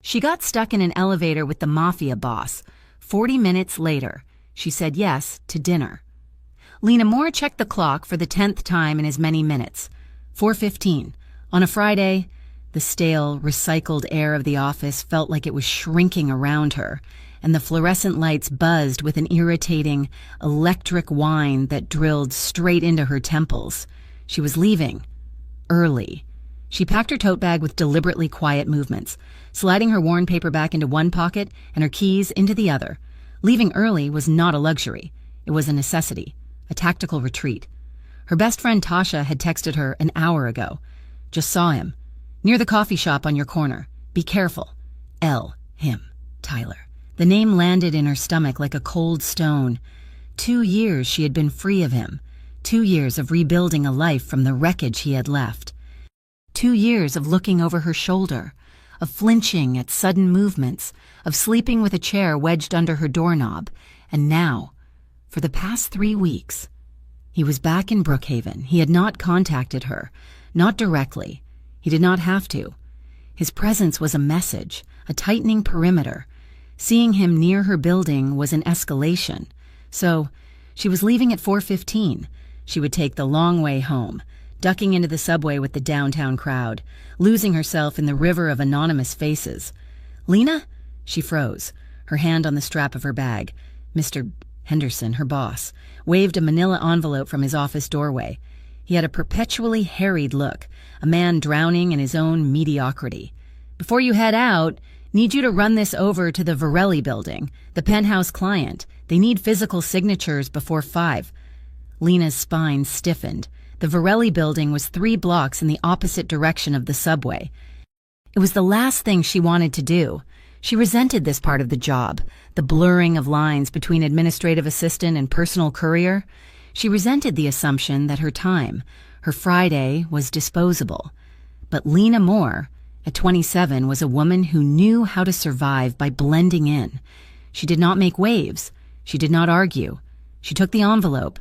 She got stuck in an elevator with the Mafia boss. 40 minutes later, she said yes to dinner. Lena Moore checked the clock for the 10th time in as many minutes. 4:15. On a Friday, the stale, recycled air of the office felt like it was shrinking around her, and the fluorescent lights buzzed with an irritating, electric whine that drilled straight into her temples. She was leaving. Early. She packed her tote bag with deliberately quiet movements, sliding her worn paperback into one pocket and her keys into the other. Leaving early was not a luxury. It was a necessity, a tactical retreat. Her best friend Tasha had texted her an hour ago. Just saw him. Near the coffee shop on your corner. Be careful. Him, Tyler. The name landed in her stomach like a cold stone. 2 years she had been free of him. 2 years of rebuilding a life from the wreckage he had left. 2 years of looking over her shoulder, of flinching at sudden movements, of sleeping with a chair wedged under her doorknob. And now, for the past 3 weeks, he was back in Brookhaven. He had not contacted her, not directly. He did not have to. His presence was a message, a tightening perimeter. Seeing him near her building was an escalation. So, she was leaving at 4:15. She would take the long way home, ducking into the subway with the downtown crowd, losing herself in the river of anonymous faces. Lena? She froze, her hand on the strap of her bag. Mr. Henderson, her boss, waved a manila envelope from his office doorway. He had a perpetually harried look, a man drowning in his own mediocrity. Before you head out, need you to run this over to the Varelli building, the penthouse client. They need physical signatures before 5. Lena's spine stiffened. The Varelli building was 3 blocks in the opposite direction of the subway. It was the last thing she wanted to do. She resented this part of the job, the blurring of lines between administrative assistant and personal courier. She resented the assumption that her time, her Friday, was disposable. But Lena Moore, at 27, was a woman who knew how to survive by blending in. She did not make waves. She did not argue. She took the envelope.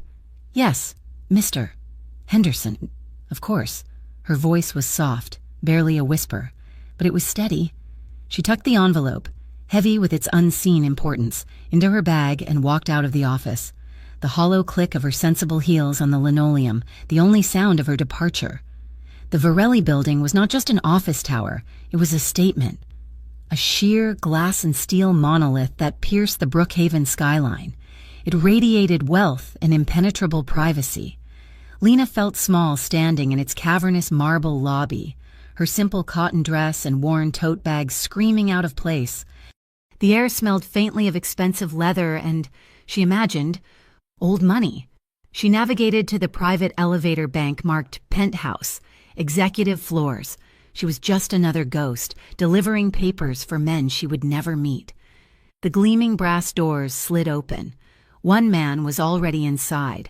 Yes, Mr. Henderson, of course. Her voice was soft, barely a whisper, but it was steady. She tucked the envelope, heavy with its unseen importance, into her bag and walked out of the office. The hollow click of her sensible heels on the linoleum, the only sound of her departure. The Varelli building was not just an office tower, it was a statement. A sheer glass and steel monolith that pierced the Brookhaven skyline. It radiated wealth and impenetrable privacy. Lena felt small standing in its cavernous marble lobby, her simple cotton dress and worn tote bag screaming out of place. The air smelled faintly of expensive leather and, she imagined, old money. She navigated to the private elevator bank marked Penthouse, executive floors. She was just another ghost, delivering papers for men she would never meet. The gleaming brass doors slid open. One man was already inside.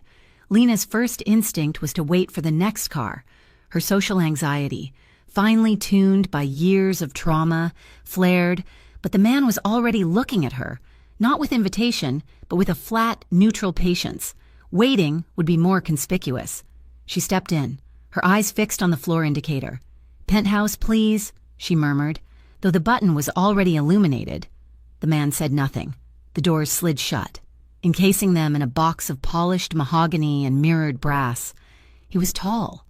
Lena's first instinct was to wait for the next car. Her social anxiety, finely tuned by years of trauma, flared, but the man was already looking at her, not with invitation, but with a flat, neutral patience. Waiting would be more conspicuous. She stepped in, her eyes fixed on the floor indicator. "Penthouse, please," she murmured, though the button was already illuminated. The man said nothing. The doors slid shut, encasing them in a box of polished mahogany and mirrored brass. He was tall.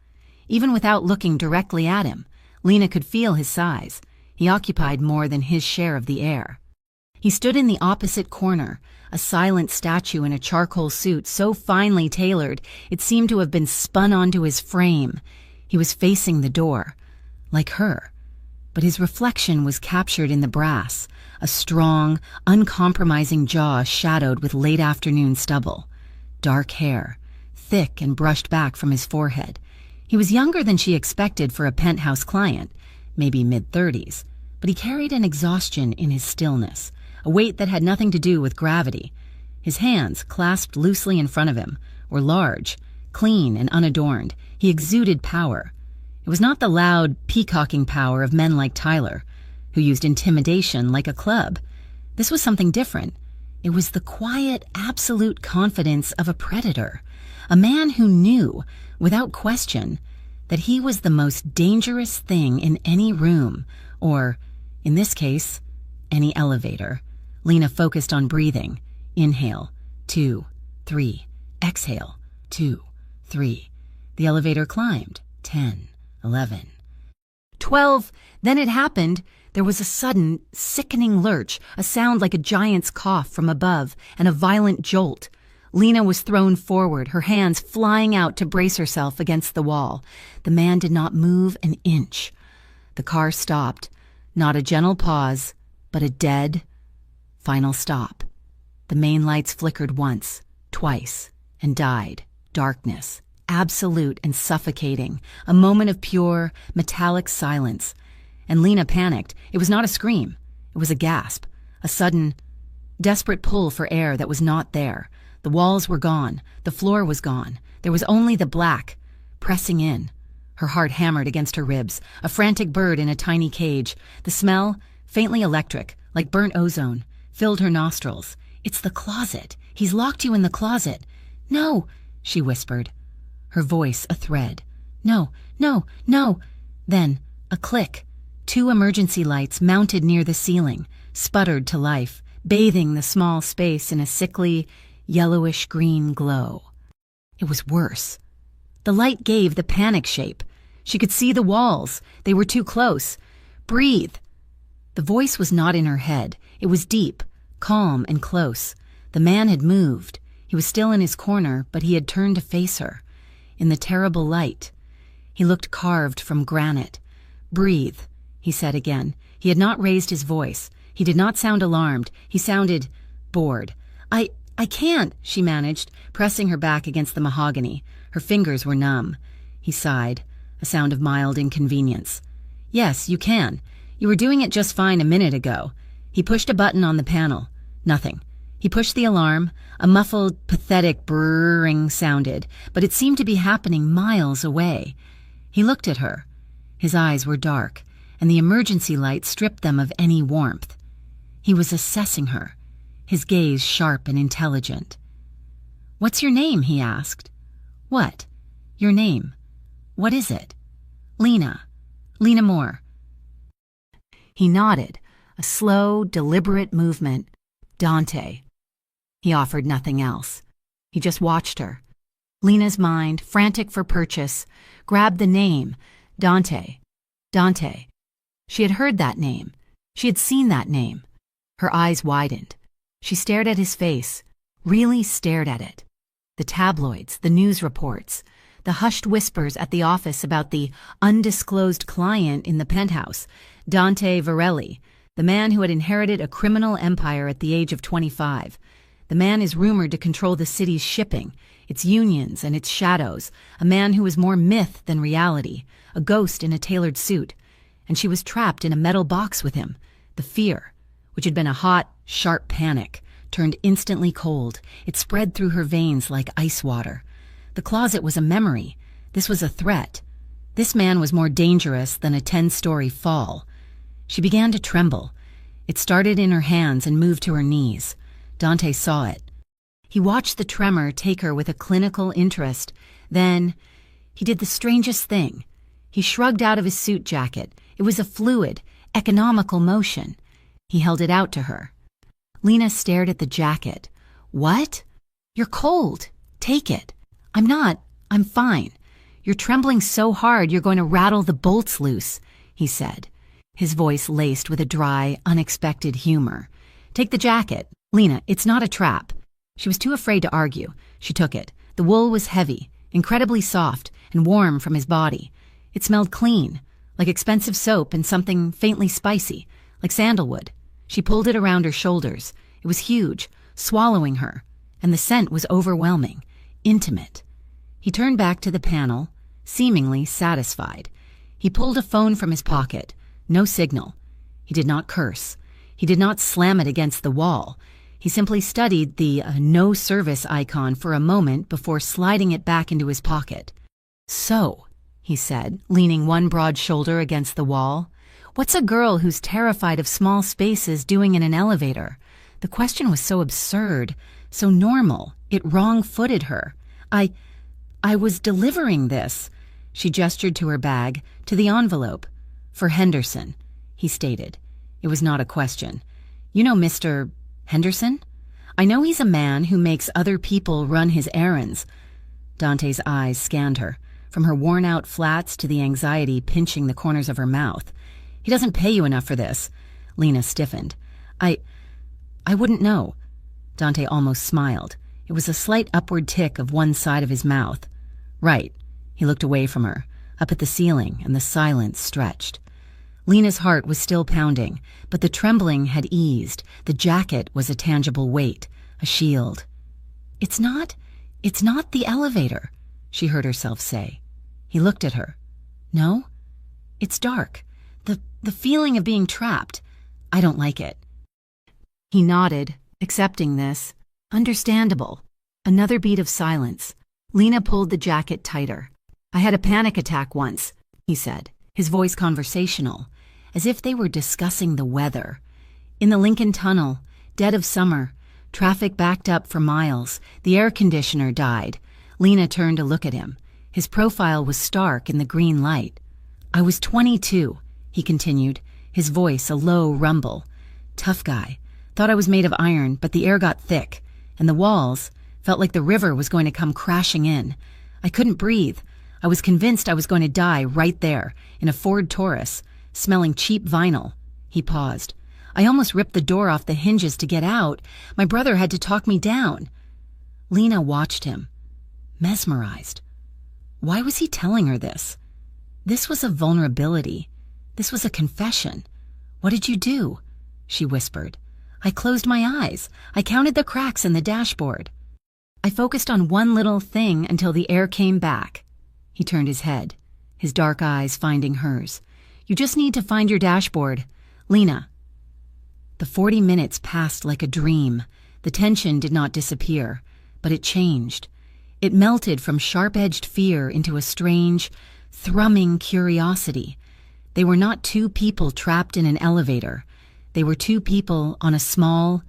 Even without looking directly at him, Lena could feel his size. He occupied more than his share of the air. He stood in the opposite corner, a silent statue in a charcoal suit so finely tailored it seemed to have been spun onto his frame. He was facing the door, like her. But his reflection was captured in the brass, a strong, uncompromising jaw shadowed with late-afternoon stubble. Dark hair, thick and brushed back from his forehead. He was younger than she expected for a penthouse client, maybe mid-30s, but he carried an exhaustion in his stillness, a weight that had nothing to do with gravity. His hands, clasped loosely in front of him, were large, clean and unadorned. He exuded power. It was not the loud, peacocking power of men like Tyler, who used intimidation like a club. This was something different. It was the quiet, absolute confidence of a predator, a man who knew, without question, that he was the most dangerous thing in any room, or In this case, any elevator. Lena focused on breathing. Inhale, 2, 3. Exhale, 2, 3. The elevator climbed. 10, 11, 12. Then it happened. There was a sudden, sickening lurch, a sound like a giant's cough from above, and a violent jolt. Lena was thrown forward, her hands flying out to brace herself against the wall. The man did not move an inch. The car stopped. Not a gentle pause, but a dead, final stop. The main lights flickered once, twice, and died. Darkness, absolute and suffocating, a moment of pure, metallic silence. And Lena panicked. It was not a scream. It was a gasp, a sudden, desperate pull for air that was not there. The walls were gone. The floor was gone. There was only the black, pressing in. Her heart hammered against her ribs, a frantic bird in a tiny cage. The smell, faintly electric, like burnt ozone, filled her nostrils. It's the closet. He's locked you in the closet. No, she whispered, her voice a thread. No, no, no. Then, a click. 2 emergency lights mounted near the ceiling, sputtered to life, bathing the small space in a sickly, yellowish-green glow. It was worse. The light gave the panic shape. She could see the walls. They were too close. Breathe. The voice was not in her head. It was deep, calm, and close. The man had moved. He was still in his corner, but he had turned to face her. In the terrible light, he looked carved from granite. Breathe, he said again. He had not raised his voice. He did not sound alarmed. He sounded bored. I can't, she managed, pressing her back against the mahogany. Her fingers were numb. He sighed, a sound of mild inconvenience. Yes, you can. You were doing it just fine a minute ago. He pushed a button on the panel. Nothing. He pushed the alarm. A muffled, pathetic brrring sounded, but it seemed to be happening miles away. He looked at her. His eyes were dark, and the emergency light stripped them of any warmth. He was assessing her, his gaze sharp and intelligent. "What's your name?" he asked. "What? Your name. What is it?" "Lena. Lena Moore." He nodded, a slow, deliberate movement. "Dante." He offered nothing else. He just watched her. Lena's mind, frantic for purchase, grabbed the name, Dante. Dante. She had heard that name. She had seen that name. Her eyes widened. She stared at his face, really stared at it. The tabloids, the news reports, the hushed whispers at the office about the undisclosed client in the penthouse, Dante Varelli, the man who had inherited a criminal empire at the age of 25. The man is rumored to control the city's shipping, its unions and its shadows, a man who is more myth than reality, a ghost in a tailored suit. And she was trapped in a metal box with him. The fear, which had been a hot, sharp panic, turned instantly cold. It spread through her veins like ice water. The closet was a memory. This was a threat. This man was more dangerous than a 10-story fall. She began to tremble. It started in her hands and moved to her knees. Dante saw it. He watched the tremor take her with a clinical interest. Then, he did the strangest thing. He shrugged out of his suit jacket. It was a fluid, economical motion. He held it out to her. Lena stared at the jacket. "What? You're cold. Take it." "I'm not. I'm fine. You're trembling so hard you're going to rattle the bolts loose," he said, his voice laced with a dry, unexpected humor. "Take the jacket. Lena, it's not a trap." She was too afraid to argue. She took it. The wool was heavy, incredibly soft, and warm from his body. It smelled clean, like expensive soap and something faintly spicy, like sandalwood. She pulled it around her shoulders. It was huge, swallowing her, and the scent was overwhelming, intimate. He turned back to the panel, seemingly satisfied. He pulled a phone from his pocket. No signal. He did not curse. He did not slam it against the wall. He simply studied the no service icon for a moment before sliding it back into his pocket. "So," he said, leaning one broad shoulder against the wall, "what's a girl who's terrified of small spaces doing in an elevator?" The question was so absurd, so normal, it wrong-footed her. I was delivering this." She gestured to her bag, to the envelope. "For Henderson," he stated. It was not a question. "You know Mr. Henderson? I know he's a man who makes other people run his errands." Dante's eyes scanned her, from her worn-out flats to the anxiety pinching the corners of her mouth. "He doesn't pay you enough for this." Lena stiffened. I wouldn't know." Dante almost smiled. It was a slight upward tick of one side of his mouth. "Right." He looked away from her, up at the ceiling, and the silence stretched. Lena's heart was still pounding, but the trembling had eased. The jacket was a tangible weight, a shield. It's not the elevator," she heard herself say. He looked at her. "No? It's dark. The feeling of being trapped. I don't like it." He nodded, accepting this. Understandable. Another beat of silence. Lena pulled the jacket tighter. "I had a panic attack once," he said, his voice conversational, as if they were discussing the weather. "In the Lincoln Tunnel, dead of summer. Traffic backed up for miles. The air conditioner died." Lena turned to look at him. His profile was stark in the green light. "I was 22, he continued, his voice a low rumble. "Tough guy. Thought I was made of iron, but the air got thick, and the walls felt like the river was going to come crashing in. I couldn't breathe. I was convinced I was going to die right there, in a Ford Taurus, smelling cheap vinyl." He paused. "I almost ripped the door off the hinges to get out. My brother had to talk me down." Lena watched him, mesmerized. Why was he telling her this? This was a vulnerability. This was a confession. "What did you do?" she whispered. "I closed my eyes. I counted the cracks in the dashboard. I focused on one little thing until the air came back." He turned his head, his dark eyes finding hers. "You just need to find your dashboard. Lena." The 40 minutes passed like a dream. The tension did not disappear, but it changed. It melted from sharp-edged fear into a strange, thrumming curiosity. They were not two people trapped in an elevator. They were two people on a small,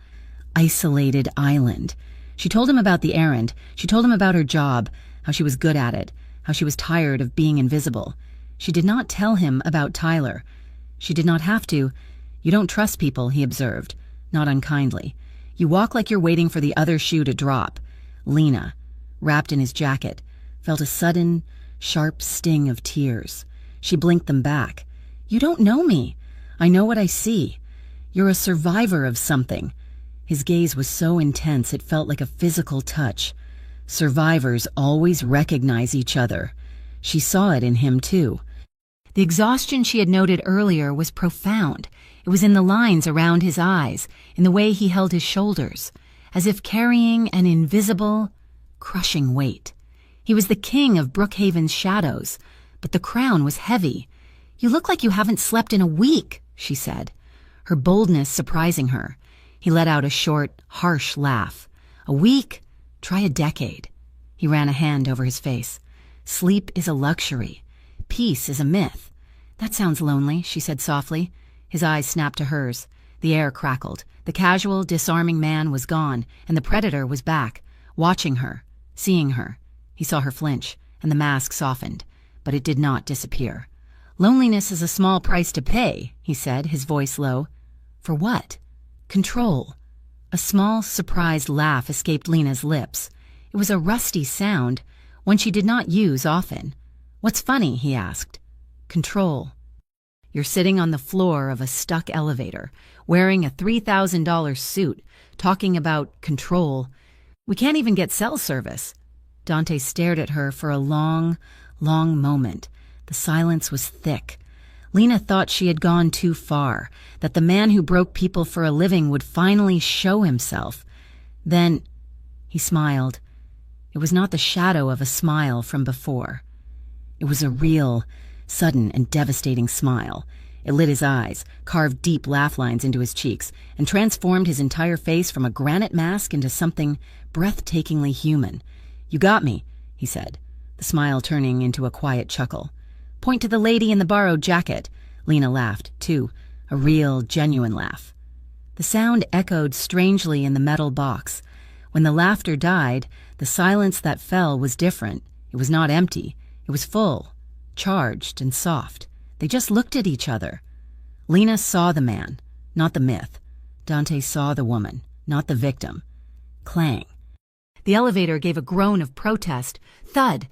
isolated island. She told him about the errand. She told him about her job, how she was good at it, how she was tired of being invisible. She did not tell him about Tyler. She did not have to. "You don't trust people," he observed, not unkindly. "You walk like you're waiting for the other shoe to drop." Lena, wrapped in his jacket, felt a sudden, sharp sting of tears. She blinked them back. "You don't know me. I know what I see. You're a survivor of something." His gaze was so intense it felt like a physical touch. Survivors always recognize each other. She saw it in him, too. The exhaustion she had noted earlier was profound. It was in the lines around his eyes, in the way he held his shoulders, as if carrying an invisible, crushing weight. He was the king of Brookhaven's shadows, but the crown was heavy. "You look like you haven't slept in a week," she said, her boldness surprising her. He let out a short, harsh laugh. "A week? Try a decade." He ran a hand over his face. "Sleep is a luxury. Peace is a myth." "That sounds lonely," she said softly. His eyes snapped to hers. The air crackled. The casual, disarming man was gone, and the predator was back, watching her, seeing her. He saw her flinch, and the mask softened, but it did not disappear. "Loneliness is a small price to pay," he said, his voice low. "For what?" "Control." A small, surprised laugh escaped Lena's lips. It was a rusty sound, one she did not use often. "What's funny?" he asked. "Control. You're sitting on the floor of a stuck elevator, wearing a $3,000 suit, talking about control. We can't even get cell service." Dante stared at her for a long, long moment. The silence was thick. Lena thought she had gone too far, that the man who broke people for a living would finally show himself. Then he smiled. It was not the shadow of a smile from before. It was a real, sudden and devastating smile. It lit his eyes, carved deep laugh lines into his cheeks, and transformed his entire face from a granite mask into something breathtakingly human. "You got me," he said, the smile turning into a quiet chuckle. "Point to the lady in the borrowed jacket." Lena laughed, too, a real, genuine laugh. The sound echoed strangely in the metal box. When the laughter died, the silence that fell was different. It was not empty. It was full, charged and soft. They just looked at each other. Lena saw the man, not the myth. Dante saw the woman, not the victim. Clang. The elevator gave a groan of protest. Thud.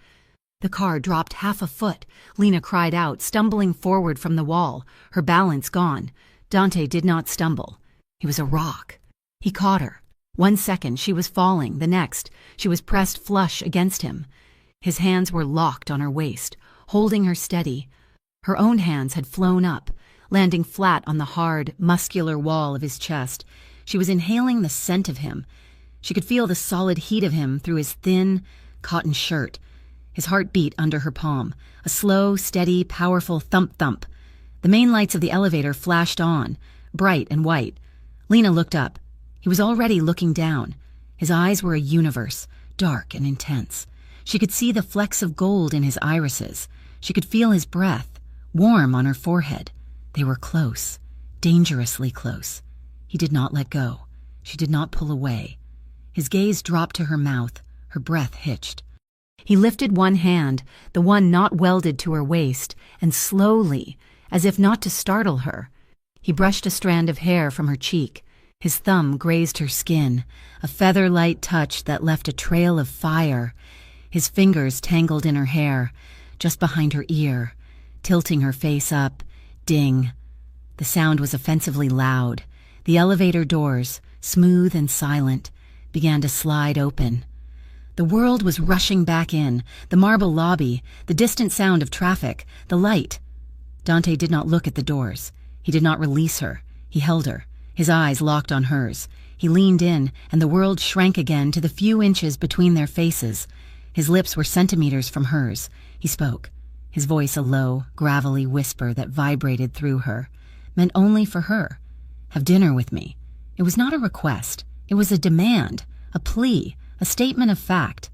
The car dropped half a foot. Lena cried out, stumbling forward from the wall, her balance gone. Dante did not stumble. He was a rock. He caught her. 1 second, she was falling. The next, she was pressed flush against him. His hands were locked on her waist, holding her steady. Her own hands had flown up, landing flat on the hard, muscular wall of his chest. She was inhaling the scent of him. She could feel the solid heat of him through his thin, cotton shirt. His heart beat under her palm, a slow, steady, powerful thump-thump. The main lights of the elevator flashed on, bright and white. Lena looked up. He was already looking down. His eyes were a universe, dark and intense. She could see the flecks of gold in his irises. She could feel his breath, warm on her forehead. They were close, dangerously close. He did not let go. She did not pull away. His gaze dropped to her mouth, her breath hitched. He lifted one hand, the one not welded to her waist, and slowly, as if not to startle her, he brushed a strand of hair from her cheek. His thumb grazed her skin, a feather-light touch that left a trail of fire. His fingers tangled in her hair, just behind her ear, tilting her face up. Ding. The sound was offensively loud. The elevator doors, smooth and silent, began to slide open. The world was rushing back in, the marble lobby, the distant sound of traffic, the light. Dante did not look at the doors. He did not release her. He held her, his eyes locked on hers. He leaned in, and the world shrank again to the few inches between their faces. His lips were centimeters from hers. He spoke, his voice a low, gravelly whisper that vibrated through her, meant only for her. Have dinner with me. It was not a request. It was a demand, a plea, a statement of fact.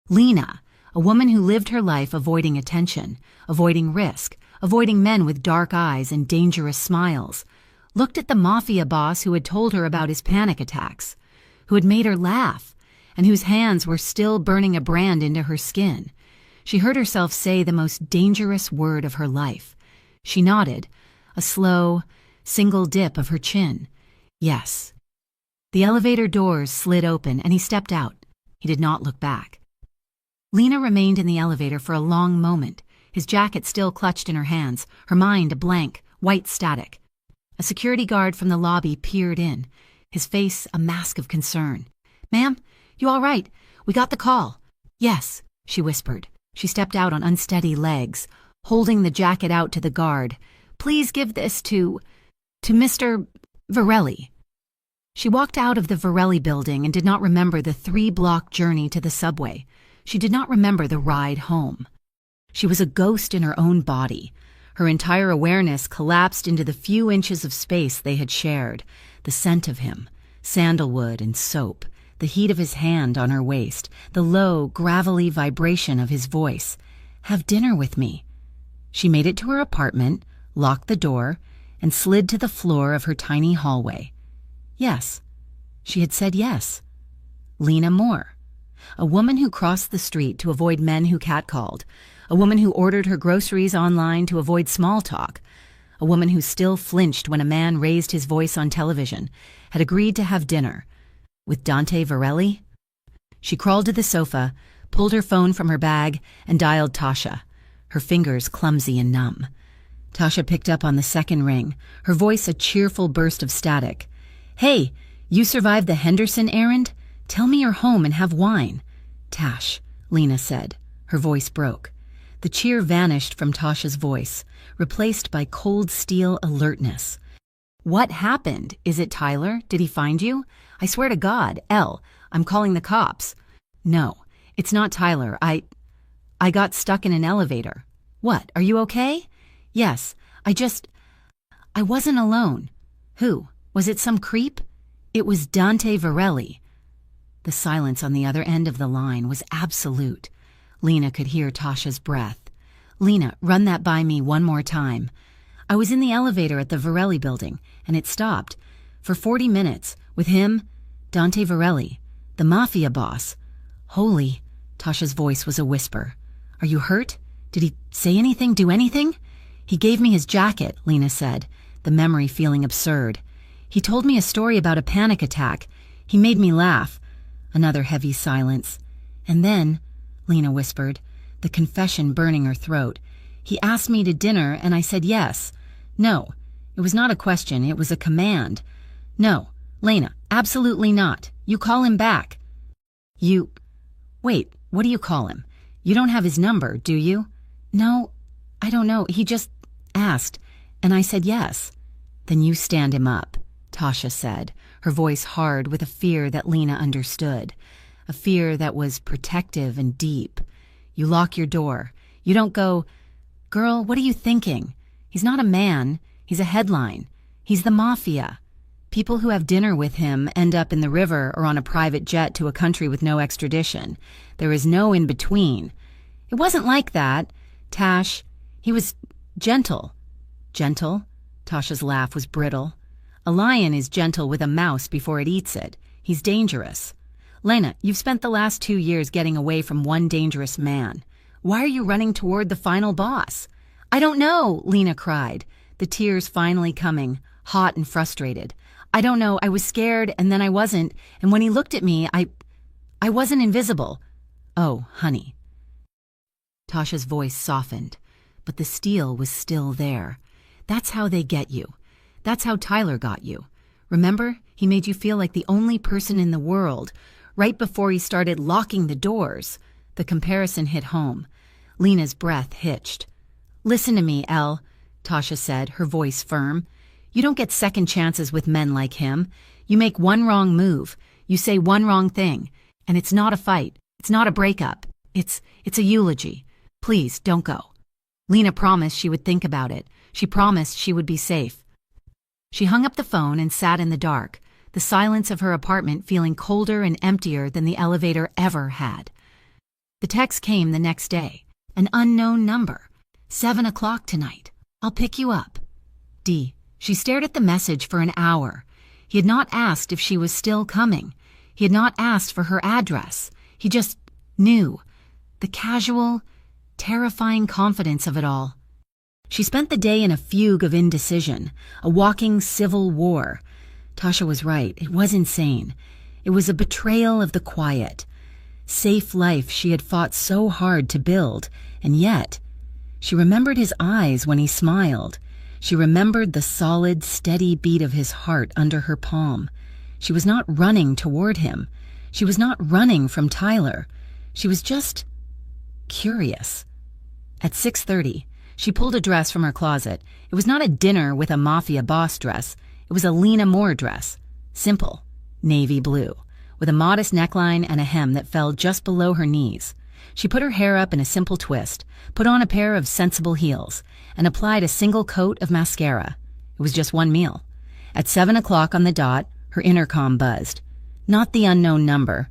Lena, a woman who lived her life avoiding attention, avoiding risk, avoiding men with dark eyes and dangerous smiles, looked at the Mafia boss who had told her about his panic attacks, who had made her laugh, and whose hands were still burning a brand into her skin. She heard herself say the most dangerous word of her life. She nodded, a slow, single dip of her chin. Yes. The elevator doors slid open, and he stepped out. He did not look back. Lena remained in the elevator for a long moment, his jacket still clutched in her hands, her mind a blank, white static. A security guard from the lobby peered in, his face a mask of concern. "Ma'am, you all right? We got the call." "Yes," she whispered. She stepped out on unsteady legs, holding the jacket out to the guard. "Please give this to Mr. Varelli." She walked out of the Varelli building and did not remember the 3-block journey to the subway. She did not remember the ride home. She was a ghost in her own body. Her entire awareness collapsed into the few inches of space they had shared. The scent of him, sandalwood and soap, the heat of his hand on her waist, the low, gravelly vibration of his voice. "Have dinner with me." She made it to her apartment, locked the door, and slid to the floor of her tiny hallway. Yes. She had said yes. Lena Moore. A woman who crossed the street to avoid men who catcalled. A woman who ordered her groceries online to avoid small talk. A woman who still flinched when a man raised his voice on television, had agreed to have dinner. With Dante Varelli? She crawled to the sofa, pulled her phone from her bag, and dialed Tasha, her fingers clumsy and numb. Tasha picked up on the second ring, her voice a cheerful burst of static. "Hey, you survived the Henderson errand? Tell me you're home and have wine." "Tash," Lena said. Her voice broke. The cheer vanished from Tasha's voice, replaced by cold steel alertness. "What happened? Is it Tyler? Did he find you? I swear to God, I'm calling the cops." "No, it's not Tyler. I got stuck in an elevator." "What? Are you okay?" "Yes, I wasn't alone." "Who? Was it some creep?" "It was Dante Varelli." The silence on the other end of the line was absolute. Lena could hear Tasha's breath. "Lena, run that by me one more time." "I was in the elevator at the Varelli building, and it stopped. For 40 minutes, with him, Dante Varelli, the Mafia boss." "Holy," Tasha's voice was a whisper. "Are you hurt? Did he say anything, do anything?" "He gave me his jacket," Lena said, the memory feeling absurd. He told me a story about a panic attack. He made me laugh. Another heavy silence. And then, Lena whispered, the confession burning her throat, he asked me to dinner and I said yes. No, it was not a question, it was a command. No, Lena, absolutely not. You call him back. Wait, what do you call him? You don't have his number, do you? No, I don't know. He just asked, and I said yes. Then you stand him up, Tasha said, her voice hard with a fear that Lena understood, a fear that was protective and deep. You lock your door. You don't go, girl, what are you thinking? He's not a man. He's a headline. He's the Mafia. People who have dinner with him end up in the river or on a private jet to a country with no extradition. There is no in between. It wasn't like that. Tash, he was gentle. Gentle? Tasha's laugh was brittle. A lion is gentle with a mouse before it eats it. He's dangerous. Lena, you've spent the last 2 years getting away from one dangerous man. Why are you running toward the final boss? I don't know, Lena cried, the tears finally coming, hot and frustrated. I don't know, I was scared and then I wasn't, and when he looked at me, I wasn't invisible. Oh, honey. Tasha's voice softened, but the steel was still there. That's how they get you. That's how Tyler got you. Remember, he made you feel like the only person in the world, right before he started locking the doors. The comparison hit home. Lena's breath hitched. Listen to me, Elle, Tasha said, her voice firm. You don't get second chances with men like him. You make one wrong move. You say one wrong thing. And it's not a fight. It's not a breakup. It's a eulogy. Please, don't go. Lena promised she would think about it. She promised she would be safe. She hung up the phone and sat in the dark, the silence of her apartment feeling colder and emptier than the elevator ever had. The text came the next day. An unknown number. 7 o'clock tonight. I'll pick you up. D. She stared at the message for an hour. He had not asked if she was still coming. He had not asked for her address. He just knew. The casual, terrifying confidence of it all. She spent the day in a fugue of indecision, a walking civil war. Tasha was right. It was insane. It was a betrayal of the quiet, safe life she had fought so hard to build, and yet she remembered his eyes when he smiled. She remembered the solid, steady beat of his heart under her palm. She was not running toward him. She was not running from Tyler. She was just curious. At 6:30, she pulled a dress from her closet. It was not a dinner with a Mafia boss dress. It was a Lena Moore dress. Simple, navy blue, with a modest neckline and a hem that fell just below her knees. She put her hair up in a simple twist, put on a pair of sensible heels, and applied a single coat of mascara. It was just one meal. At 7 o'clock on the dot, her intercom buzzed. Not the unknown number.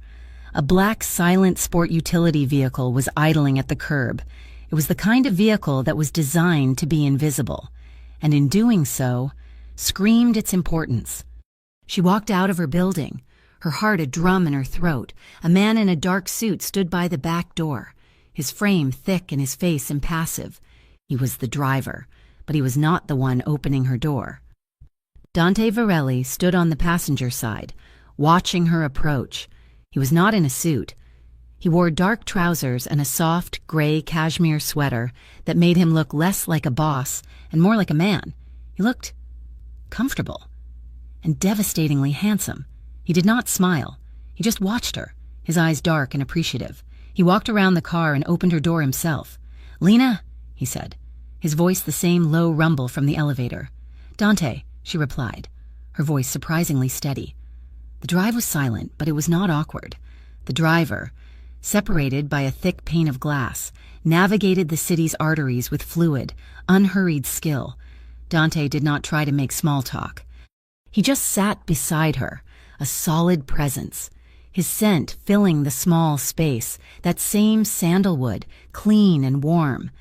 A black, silent sport utility vehicle was idling at the curb. It was the kind of vehicle that was designed to be invisible, and in doing so, screamed its importance. She walked out of her building, her heart a drum in her throat. A man in a dark suit stood by the back door, his frame thick and his face impassive. He was the driver, but he was not the one opening her door. Dante Varelli stood on the passenger side, watching her approach. He was not in a suit. He wore dark trousers and a soft, gray cashmere sweater that made him look less like a boss and more like a man. He looked comfortable and devastatingly handsome. He did not smile. He just watched her, his eyes dark and appreciative. He walked around the car and opened her door himself. "Lena," he said, his voice the same low rumble from the elevator. "Dante," she replied, her voice surprisingly steady. The drive was silent, but it was not awkward. The driver, separated by a thick pane of glass, navigated the city's arteries with fluid, unhurried skill. Dante did not try to make small talk. He just sat beside her, a solid presence, his scent filling the small space, that same sandalwood, clean and warm.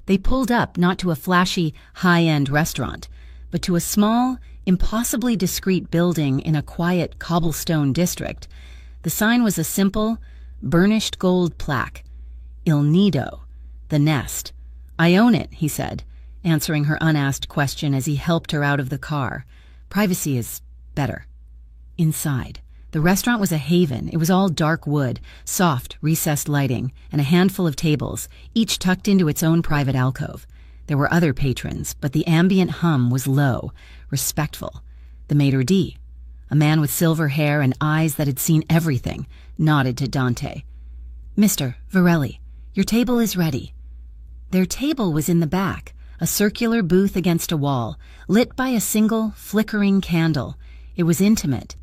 They pulled up not to a flashy, high-end restaurant, but to a small, impossibly discreet building in a quiet cobblestone district. The sign was a simple, burnished gold plaque. Il Nido, the nest. "I own it," he said, answering her unasked question as he helped her out of the car. "Privacy is Better. Inside. The restaurant was a haven. It was all dark wood, soft, recessed lighting, and a handful of tables, each tucked into its own private alcove. There were other patrons, but the ambient hum was low, respectful. The maitre d', a man with silver hair and eyes that had seen everything, nodded to Dante. "Mr. Varelli, your table is ready." Their table was in the back, a circular booth against a wall, lit by a single, flickering candle. It was intimate,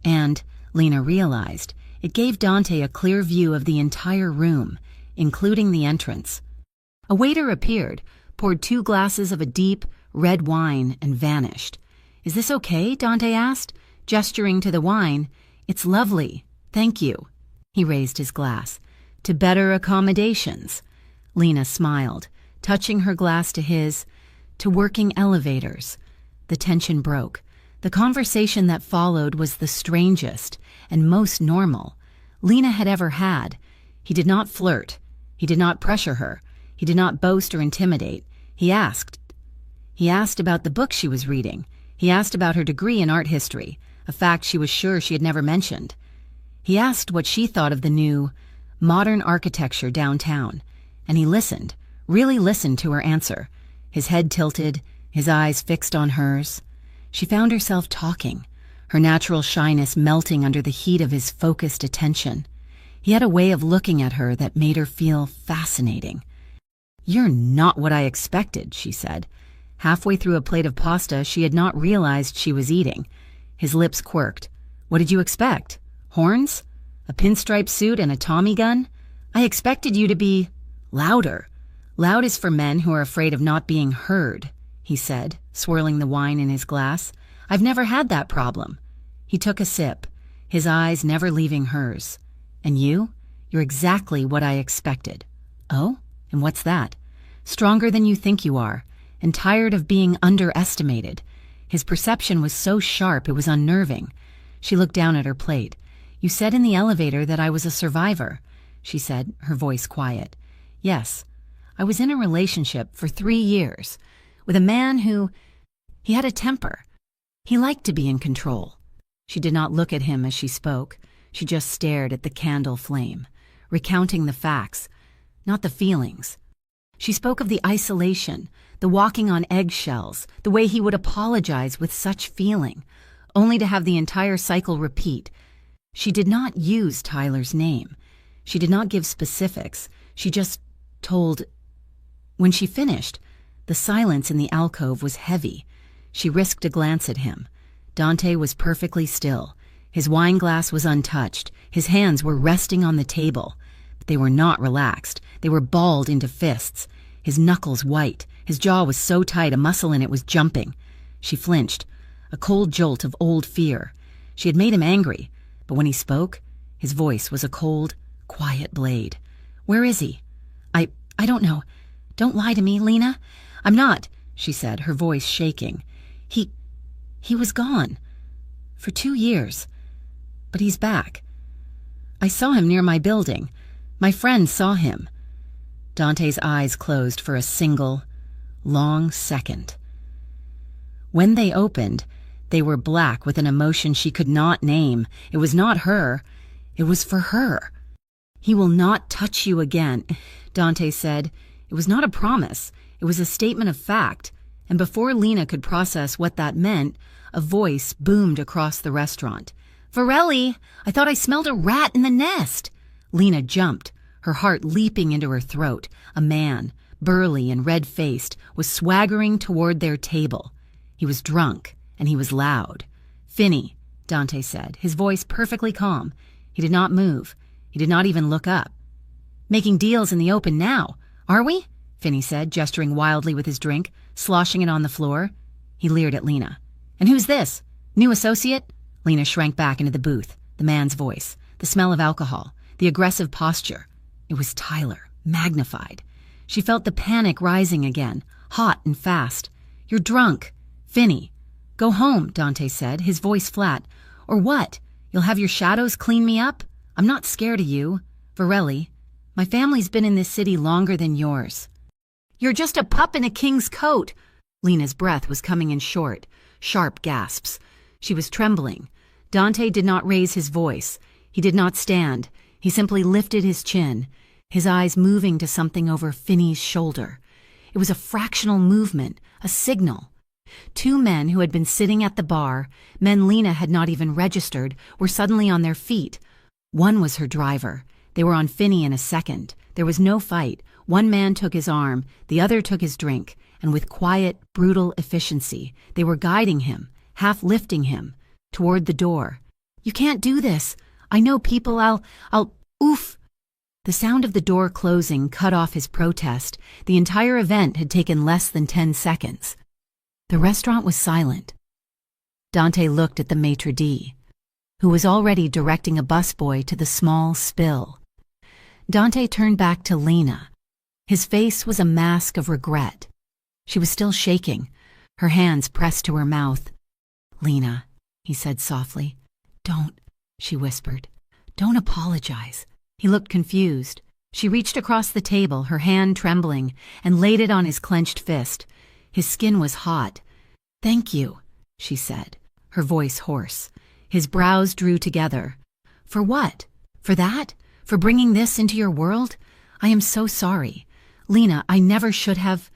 and, Lena realized, it gave Dante a clear view of the entire room, including the entrance. A waiter appeared, poured 2 glasses of a deep, red wine, and vanished. "Is this okay?" Dante asked, gesturing to the wine. "It's lovely, thank you." He raised his glass. "To better accommodations." Lena smiled, touching her glass to his. "To working elevators." The tension broke. The conversation that followed was the strangest and most normal Lena had ever had. He did not flirt. He did not pressure her. He did not boast or intimidate. He asked. He asked about the book she was reading. He asked about her degree in art history, a fact she was sure she had never mentioned. He asked what she thought of the new, modern architecture downtown, and he listened, really listened to her answer, his head tilted, his eyes fixed on hers. She found herself talking, her natural shyness melting under the heat of his focused attention. He had a way of looking at her that made her feel fascinating. "You're not what I expected," she said. Halfway through a plate of pasta she had not realized she was eating. His lips quirked. "What did you expect? Horns? A pinstripe suit and a Tommy gun? I expected you to be louder." "Loud is for men who are afraid of not being heard," he said, swirling the wine in his glass. "I've never had that problem." He took a sip, his eyes never leaving hers. "And you? You're exactly what I expected." "Oh? And what's that?" "Stronger than you think you are, and tired of being underestimated." His perception was so sharp it was unnerving. She looked down at her plate. "You said in the elevator that I was a survivor," she said, her voice quiet. "Yes. I was in a relationship for 3 years with a man who... he had a temper. He liked to be in control." She did not look at him as she spoke. She just stared at the candle flame, recounting the facts, not the feelings. She spoke of the isolation, the walking on eggshells, the way he would apologize with such feeling, only to have the entire cycle repeat. She did not use Tyler's name. She did not give specifics. She just told. When she finished, the silence in the alcove was heavy. She risked a glance at him. Dante was perfectly still. His wine glass was untouched. His hands were resting on the table. But they were not relaxed. They were balled into fists. His knuckles white. His jaw was so tight a muscle in it was jumping. She flinched, a cold jolt of old fear. She had made him angry, but when he spoke, his voice was a cold, quiet blade. "Where is he?" I don't know. Don't lie to me, Lena. I'm not," she said, her voice shaking. He was gone. For 2 years. But he's back. I saw him near my building. My friend saw him." Dante's eyes closed for a single, long second. When they opened, they were black with an emotion she could not name. It was not her. It was for her. "He will not touch you again," Dante said. It was not a promise. It was a statement of fact. And before Lena could process what that meant, a voice boomed across the restaurant. "Varelli, I thought I smelled a rat in the nest." Lena jumped, her heart leaping into her throat. A man, burly and red-faced, was swaggering toward their table. He was drunk, and he was loud. "Finney," Dante said, his voice perfectly calm. He did not move. He did not even look up. "Making deals in the open now, are we?" Finney said, gesturing wildly with his drink, sloshing it on the floor. He leered at Lena. "And who's this? New associate?" Lena shrank back into the booth, the man's voice, the smell of alcohol, the aggressive posture. It was Tyler, magnified. She felt the panic rising again, hot and fast. "You're drunk. Finney." "Go home," Dante said, his voice flat. "Or what? You'll have your shadows clean me up? I'm not scared of you. Varelli, my family's been in this city longer than yours." "You're just a pup in a king's coat." Lena's breath was coming in short, sharp gasps. She was trembling. Dante did not raise his voice. He did not stand. He simply lifted his chin, his eyes moving to something over Finney's shoulder. It was a fractional movement, a signal. Two men who had been sitting at the bar, men Lena had not even registered, were suddenly on their feet. One was her driver. They were on Finney in a second. There was no fight. One man took his arm, the other took his drink, and with quiet, brutal efficiency, they were guiding him, half lifting him, toward the door. "You can't do this. I know people. Oof." The sound of the door closing cut off his protest. The entire event had taken less than 10 seconds. The restaurant was silent. Dante looked at the maitre d', who was already directing a busboy to the small spill. Dante turned back to Lena. His face was a mask of regret. She was still shaking, her hands pressed to her mouth. "Lena," he said softly. "Don't," she whispered. "Don't apologize." He looked confused. She reached across the table, her hand trembling, and laid it on his clenched fist. His skin was hot. "Thank you," she said, her voice hoarse. His brows drew together. "For what? For that? For bringing this into your world? I am so sorry. Lena, I never should have—"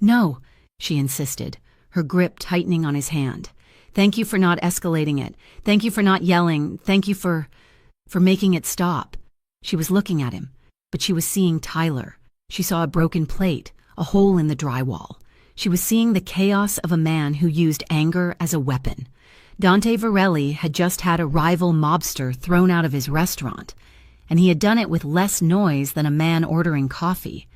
"No," she insisted, her grip tightening on his hand. "Thank you for not escalating it. Thank you for not yelling. Thank you for making it stop." She was looking at him, but she was seeing Tyler. She saw a broken plate, a hole in the drywall. She was seeing the chaos of a man who used anger as a weapon. Dante Varelli had just had a rival mobster thrown out of his restaurant, and he had done it with less noise than a man ordering coffee.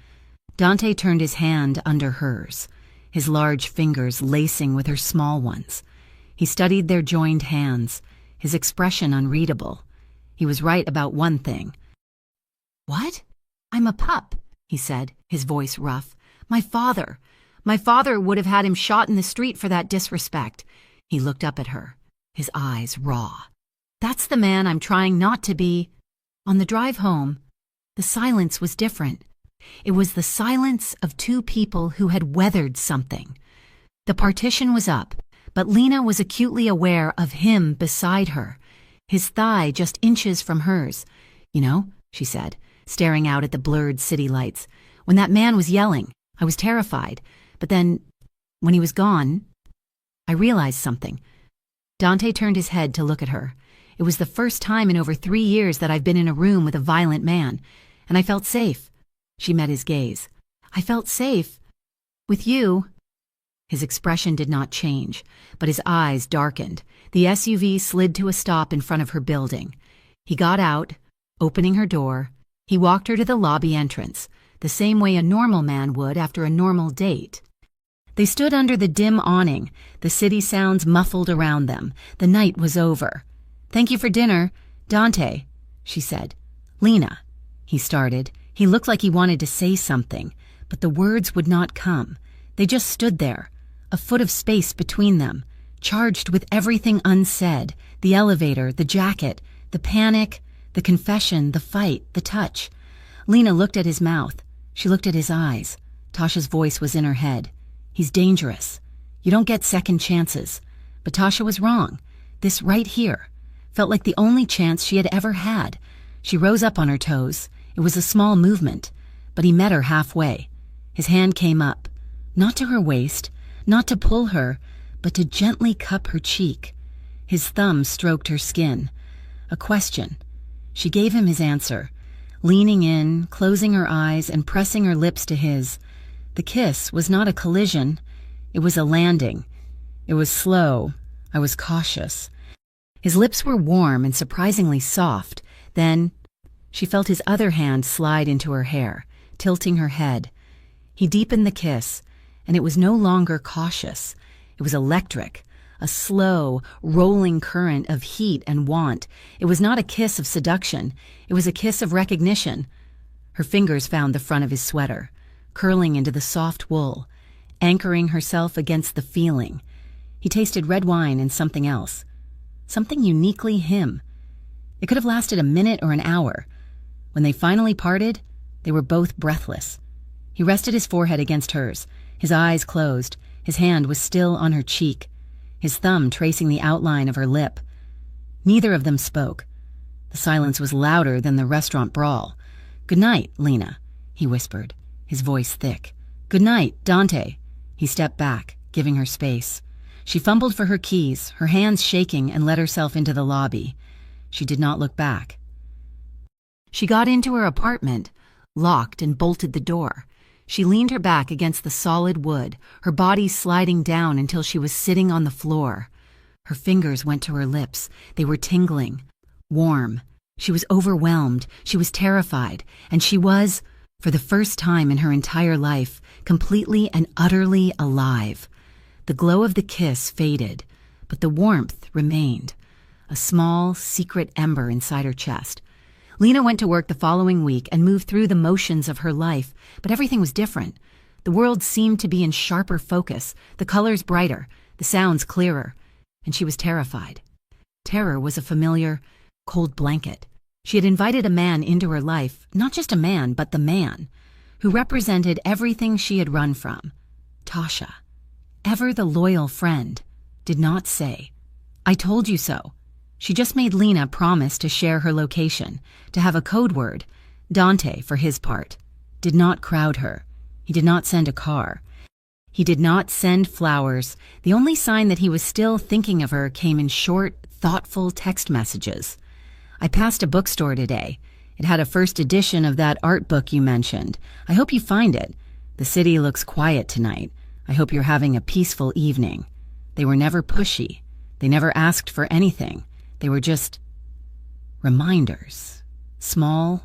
Dante turned his hand under hers, his large fingers lacing with her small ones. He studied their joined hands, his expression unreadable. He was right about one thing. "What? I'm a pup," he said, his voice rough. My father would have had him shot in the street for that disrespect." He looked up at her, his eyes raw. "That's the man I'm trying not to be." On the drive home, the silence was different. It was the silence of two people who had weathered something. The partition was up, but Lena was acutely aware of him beside her, his thigh just inches from hers. "You know," she said, staring out at the blurred city lights, "when that man was yelling, I was terrified. But then, when he was gone, I realized something." Dante turned his head to look at her. "It was the first time in over 3 years that I've been in a room with a violent man, and I felt safe." She met his gaze. "I felt safe. With you." His expression did not change, but his eyes darkened. The SUV slid to a stop in front of her building. He got out, opening her door. He walked her to the lobby entrance, the same way a normal man would after a normal date. They stood under the dim awning, the city sounds muffled around them. The night was over. "Thank you for dinner, Dante," she said. "Lena," he started. He looked like he wanted to say something, but the words would not come. They just stood there, a foot of space between them, charged with everything unsaid, the elevator, the jacket, the panic, the confession, the fight, the touch. Lena looked at his mouth. She looked at his eyes. Tasha's voice was in her head. "He's dangerous. You don't get second chances." But Tasha was wrong. This right here felt like the only chance she had ever had. She rose up on her toes. It was a small movement, but he met her halfway. His hand came up, not to her waist, not to pull her, but to gently cup her cheek. His thumb stroked her skin. A question. She gave him his answer, leaning in, closing her eyes and pressing her lips to his. The kiss was not a collision. It was a landing. It was slow. I was cautious. His lips were warm and surprisingly soft. Then she felt his other hand slide into her hair, tilting her head. He deepened the kiss, and it was no longer cautious. It was electric, a slow, rolling current of heat and want. It was not a kiss of seduction. It was a kiss of recognition. Her fingers found the front of his sweater, curling into the soft wool, anchoring herself against the feeling. He tasted red wine and something else, something uniquely him. It could have lasted a minute or an hour. When they finally parted, they were both breathless. He rested his forehead against hers, his eyes closed. His hand was still on her cheek. his thumb tracing the outline of her lip. Neither of them spoke. The silence was louder than the restaurant brawl. "Good night, Lena," he whispered, his voice thick. "Good night, Dante." He stepped back, giving her space. She fumbled for her keys, her hands shaking, and let herself into the lobby. She did not look back. She got into her apartment, locked and bolted the door. She leaned her back against the solid wood, her body sliding down until she was sitting on the floor. Her fingers went to her lips. They were tingling, warm. She was overwhelmed. She was terrified. And she was, for the first time in her entire life, completely and utterly alive. The glow of the kiss faded, but the warmth remained, a small, secret ember inside her chest. Lena went to work the following week and moved through the motions of her life, but everything was different. The world seemed to be in sharper focus, the colors brighter, the sounds clearer, and she was terrified. Terror was a familiar, cold blanket. She had invited a man into her life, not just a man, but the man, who represented everything she had run from. Tasha, ever the loyal friend, did not say, "I told you so." She just made Lena promise to share her location, to have a code word. Dante, for his part, did not crowd her. He did not send a car. He did not send flowers. The only sign that he was still thinking of her came in short, thoughtful text messages. "I passed a bookstore today. It had a first edition of that art book you mentioned. I hope you find it. The city looks quiet tonight. I hope you're having a peaceful evening." They were never pushy. They never asked for anything. They were just reminders. Small,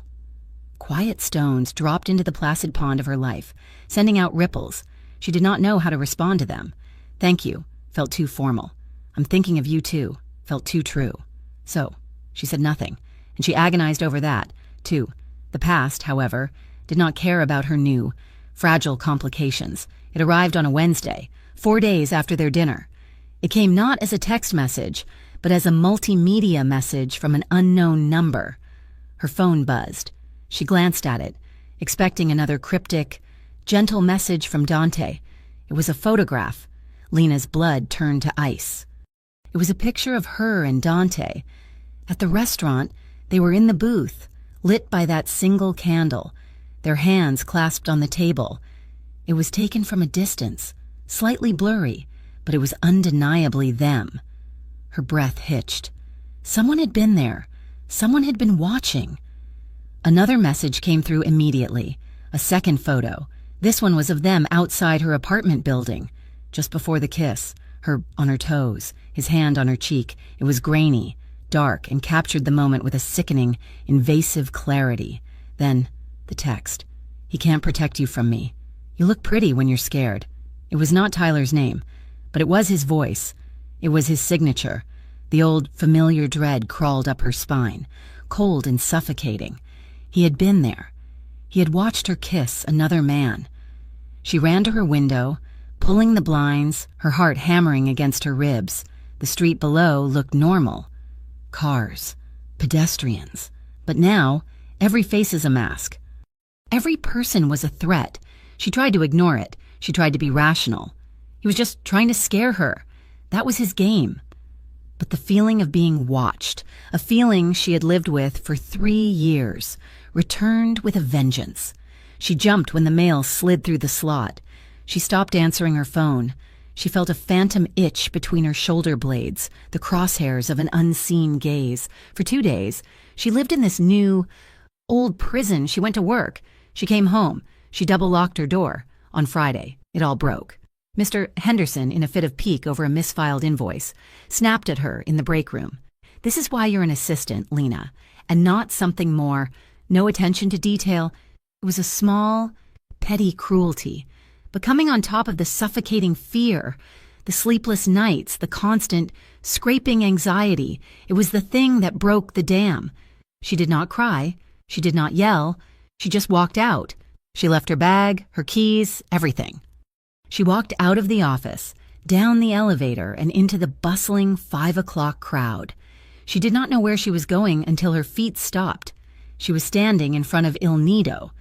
quiet stones dropped into the placid pond of her life, sending out ripples. She did not know how to respond to them. "Thank you" felt too formal. "I'm thinking of you too" felt too true. So she said nothing, and she agonized over that, too. The past, however, did not care about her new, fragile complications. It arrived on a Wednesday, 4 days after their dinner. It came not as a text message, but as a multimedia message from an unknown number. Her phone buzzed. She glanced at it, expecting another cryptic, gentle message from Dante. It was a photograph. Lena's blood turned to ice. It was a picture of her and Dante. At the restaurant, they were in the booth, lit by that single candle, their hands clasped on the table. It was taken from a distance, slightly blurry, but it was undeniably them. Her breath hitched. Someone had been there. Someone had been watching. Another message came through immediately. A second photo. This one was of them outside her apartment building, just before the kiss, her on her toes, his hand on her cheek. It was grainy, dark, and captured the moment with a sickening, invasive clarity. Then, the text. "He can't protect you from me. You look pretty when you're scared." It was not Tyler's name, but it was his voice. It was his signature. The old, familiar dread crawled up her spine, cold and suffocating. He had been there. He had watched her kiss another man. She ran to her window, pulling the blinds, her heart hammering against her ribs. The street below looked normal. Cars, pedestrians. But now, every face is a mask. Every person was a threat. She tried to ignore it. She tried to be rational. He was just trying to scare her. That was his game. But the feeling of being watched, a feeling she had lived with for 3 years, returned with a vengeance. She jumped when the mail slid through the slot. She stopped answering her phone. She felt a phantom itch between her shoulder blades, the crosshairs of an unseen gaze. For 2 days, she lived in this new, old prison. She went to work. She came home. She double-locked her door. On Friday, it all broke. Mr. Henderson, in a fit of pique over a misfiled invoice, snapped at her in the break room. "This is why you're an assistant, Lena, and not something more. No attention to detail." It was a small, petty cruelty, but coming on top of the suffocating fear, the sleepless nights, the constant, scraping anxiety, it was the thing that broke the dam. She did not cry. She did not yell. She just walked out. She left her bag, her keys, everything. She walked out of the office, down the elevator, and into the bustling 5 o'clock crowd. She did not know where she was going until her feet stopped. She was standing in front of Il Nido.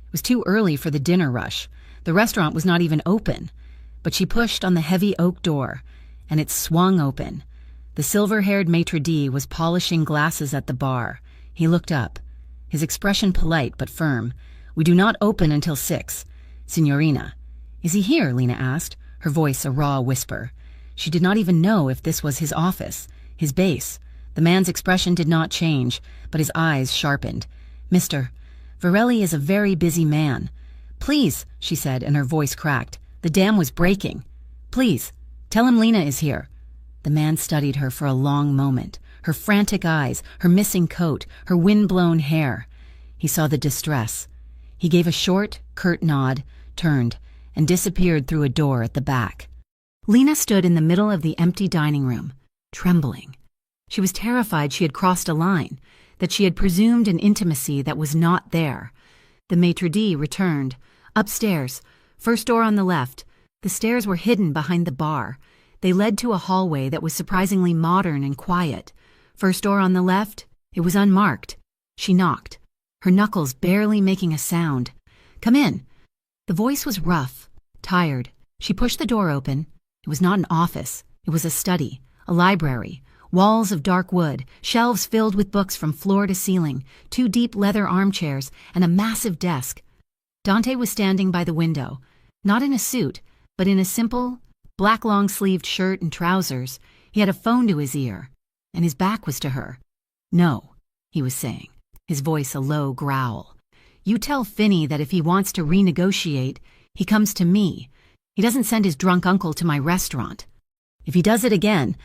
It was too early for the dinner rush. The restaurant was not even open. But she pushed on the heavy oak door, and it swung open. The silver-haired maitre d' was polishing glasses at the bar. He looked up, his expression polite but firm. "We do not open until 6. Signorina." "Is he here?" Lena asked, her voice a raw whisper. She did not even know if this was his office, his base. The man's expression did not change, but his eyes sharpened. "Mr. Varelli is a very busy man." "Please," she said, and her voice cracked. "The dam was breaking. Please, tell him Lena is here." The man studied her for a long moment, her frantic eyes, her missing coat, her wind-blown hair. He saw the distress. He gave a short, curt nod, turned, and disappeared through a door at the back. Lena stood in the middle of the empty dining room, trembling. She was terrified she had crossed a line, that she had presumed an intimacy that was not there. The maitre d' returned. "Upstairs, first door on the left." The stairs were hidden behind the bar. They led to a hallway that was surprisingly modern and quiet. First door on the left, it was unmarked. She knocked, her knuckles barely making a sound. "Come in." The voice was rough, tired. She pushed the door open. It was not an office. It was a study, a library. Walls of dark wood, shelves filled with books from floor to ceiling, 2 deep leather armchairs, and a massive desk. Dante was standing by the window, not in a suit, but in a simple, black long-sleeved shirt and trousers. He had a phone to his ear, and his back was to her. "No," he was saying, his voice a low growl. "You tell Finney that if he wants to renegotiate, he comes to me. He doesn't send his drunk uncle to my restaurant. If he does it again,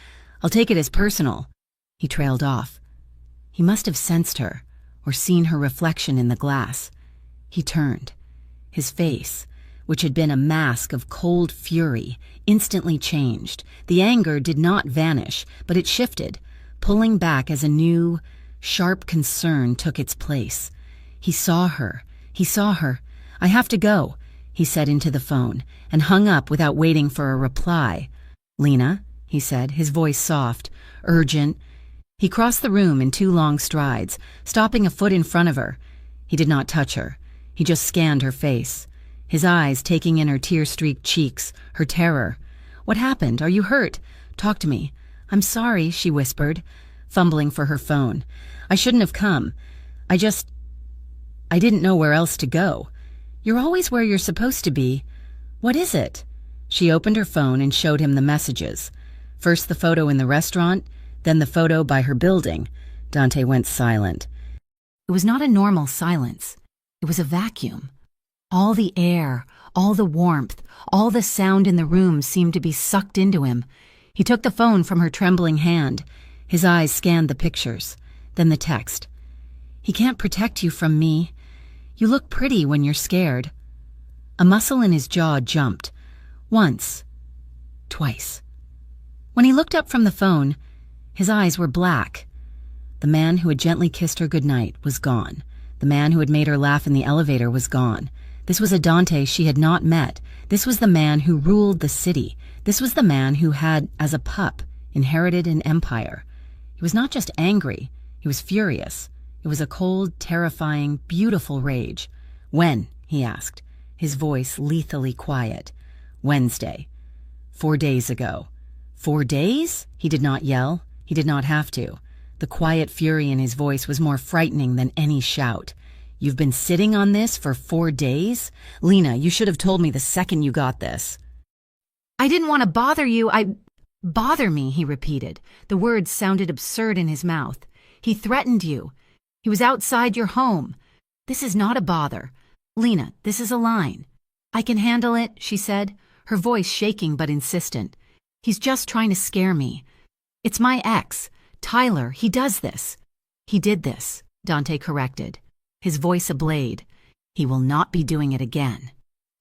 I'll take it as personal." He trailed off. He must have sensed her, or seen her reflection in the glass. He turned. His face, which had been a mask of cold fury, instantly changed. The anger did not vanish, but it shifted, pulling back as a new, sharp concern took its place. He saw her. He saw her. "I have to go," he said into the phone, and hung up without waiting for a reply. "Lena," he said, his voice soft, urgent. He crossed the room in 2 long strides, stopping a foot in front of her. He did not touch her. He just scanned her face, his eyes taking in her tear-streaked cheeks, her terror. "What happened? Are you hurt? Talk to me." "I'm sorry," she whispered, fumbling for her phone. "I shouldn't have come. I didn't know where else to go." "You're always where you're supposed to be. What is it?" She opened her phone and showed him the messages. First the photo in the restaurant, then the photo by her building. Dante went silent. It was not a normal silence. It was a vacuum. All the air, all the warmth, all the sound in the room seemed to be sucked into him. He took the phone from her trembling hand. His eyes scanned the pictures, then the text. "He can't protect you from me. You look pretty when you're scared." A muscle in his jaw jumped. Once. Twice. When he looked up from the phone, his eyes were black. The man who had gently kissed her goodnight was gone. The man who had made her laugh in the elevator was gone. This was a Dante she had not met. This was the man who ruled the city. This was the man who had, as a pup, inherited an empire. He was not just angry, he was furious. It was a cold, terrifying, beautiful rage. "When?" he asked, his voice lethally quiet. "Wednesday. 4 days ago." 4 days? He did not yell. He did not have to. The quiet fury in his voice was more frightening than any shout. "You've been sitting on this for 4 days? Lena, you should have told me the second you got this." "I didn't want to bother you. Bother me," he repeated. The words sounded absurd in his mouth. "He threatened you. He was outside your home. This is not a bother. Lena, this is a line." "I can handle it," she said, her voice shaking but insistent. "He's just trying to scare me. It's my ex, Tyler. He does this." "He did this," Dante corrected, his voice ablade. "He will not be doing it again."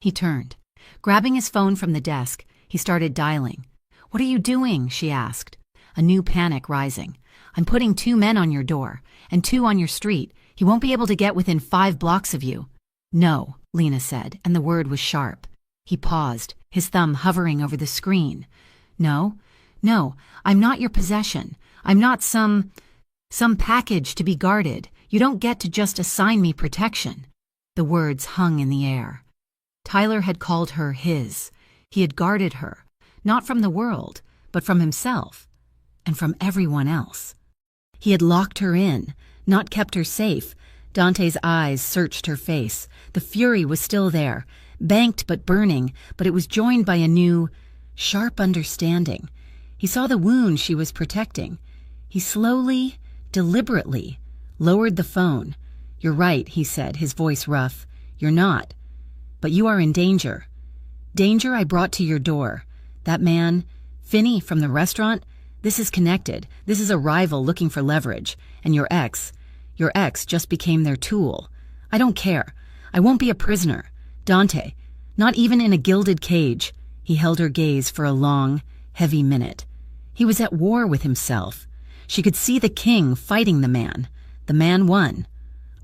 He turned. Grabbing his phone from the desk, he started dialing. "What are you doing?" she asked, a new panic rising. "I'm putting 2 men on your door, and 2 on your street. He won't be able to get within 5 blocks of you." "No," Lena said, and the word was sharp. He paused, his thumb hovering over the screen. No, I'm not your possession. I'm not some package to be guarded. You don't get to just assign me protection." The words hung in the air. Tyler had called her his. He had guarded her, not from the world, but from himself and from everyone else. He had locked her in, not kept her safe. Dante's eyes searched her face. The fury was still there, banked but burning, but it was joined by a new, sharp understanding. He saw the wound she was protecting. He slowly, deliberately, lowered the phone. "You're right," he said, his voice rough. "You're not. But you are in danger. Danger I brought to your door. That man, Finney from the restaurant, this is connected. This is a rival looking for leverage. And your ex just became their tool. I don't care. I won't be a prisoner. Dante, not even in a gilded cage." He held her gaze for a long, heavy minute. He was at war with himself. She could see the king fighting the man. The man won.